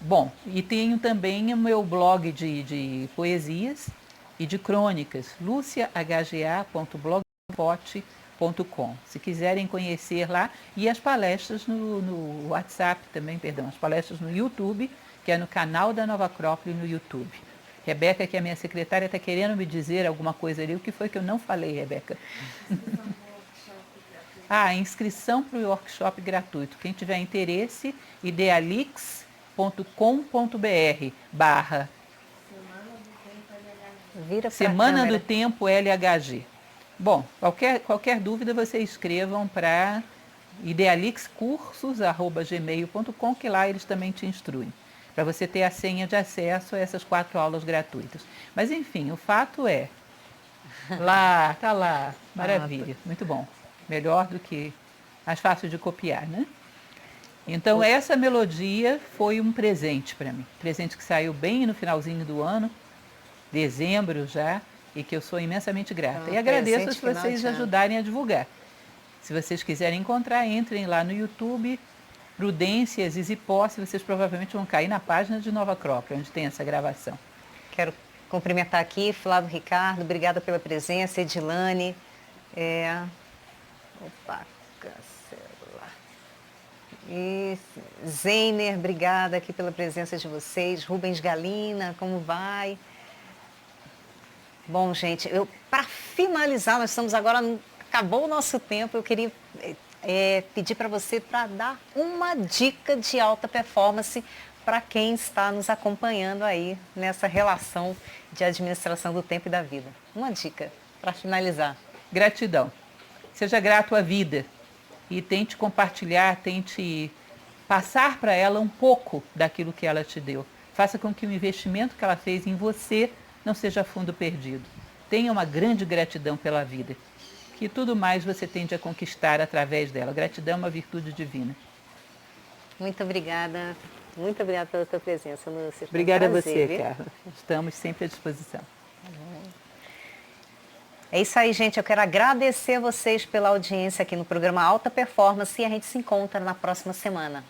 Bom, e tenho também o meu blog de poesias e de crônicas, luciahga.blogspot.com. Se quiserem conhecer lá, e as palestras no WhatsApp também, perdão, as palestras no YouTube, que é no canal da Nova Acrópole no YouTube. Rebeca, que é a minha secretária, está querendo me dizer alguma coisa ali. O que foi que eu não falei, Rebeca? Inscrição para o workshop gratuito. Quem tiver interesse, idealix.com.br/ Semana do Tempo LHG. Bom, qualquer dúvida vocês escrevam para idealixcursos@gmail.com, que lá eles também te instruem, para você ter a senha de acesso a essas 4 aulas gratuitas. Mas enfim, o fato é, tá lá, maravilha, muito bom. Melhor do que, mais fácil de copiar, né? Então essa melodia foi um presente para mim, presente que saiu bem no finalzinho do ano, dezembro já, e que eu sou imensamente grata. E agradeço se vocês ajudarem a divulgar. Se vocês quiserem encontrar, entrem lá no YouTube, Prudência, Zizipó, vocês provavelmente vão cair na página de Nova Acrópole, onde tem essa gravação. Quero cumprimentar aqui Flávio Ricardo, obrigada pela presença, Edilane, e Zeiner, obrigada aqui pela presença de vocês, Rubens Galina, como vai? Bom, gente, para finalizar, nós estamos agora, acabou o nosso tempo, eu queria pedir para você para dar uma dica de alta performance para quem está nos acompanhando aí nessa relação de administração do tempo e da vida. Uma dica para finalizar. Gratidão. Seja grato à vida e tente compartilhar, tente passar para ela um pouco daquilo que ela te deu. Faça com que o investimento que ela fez em você não seja fundo perdido. Tenha uma grande gratidão pela vida, que tudo mais você tende a conquistar através dela. Gratidão é uma virtude divina. Muito obrigada pela tua presença, Lúcia. Obrigada a você, Carla. Estamos sempre à disposição. É isso aí, gente. Eu quero agradecer a vocês pela audiência aqui no programa Alta Performance e a gente se encontra na próxima semana.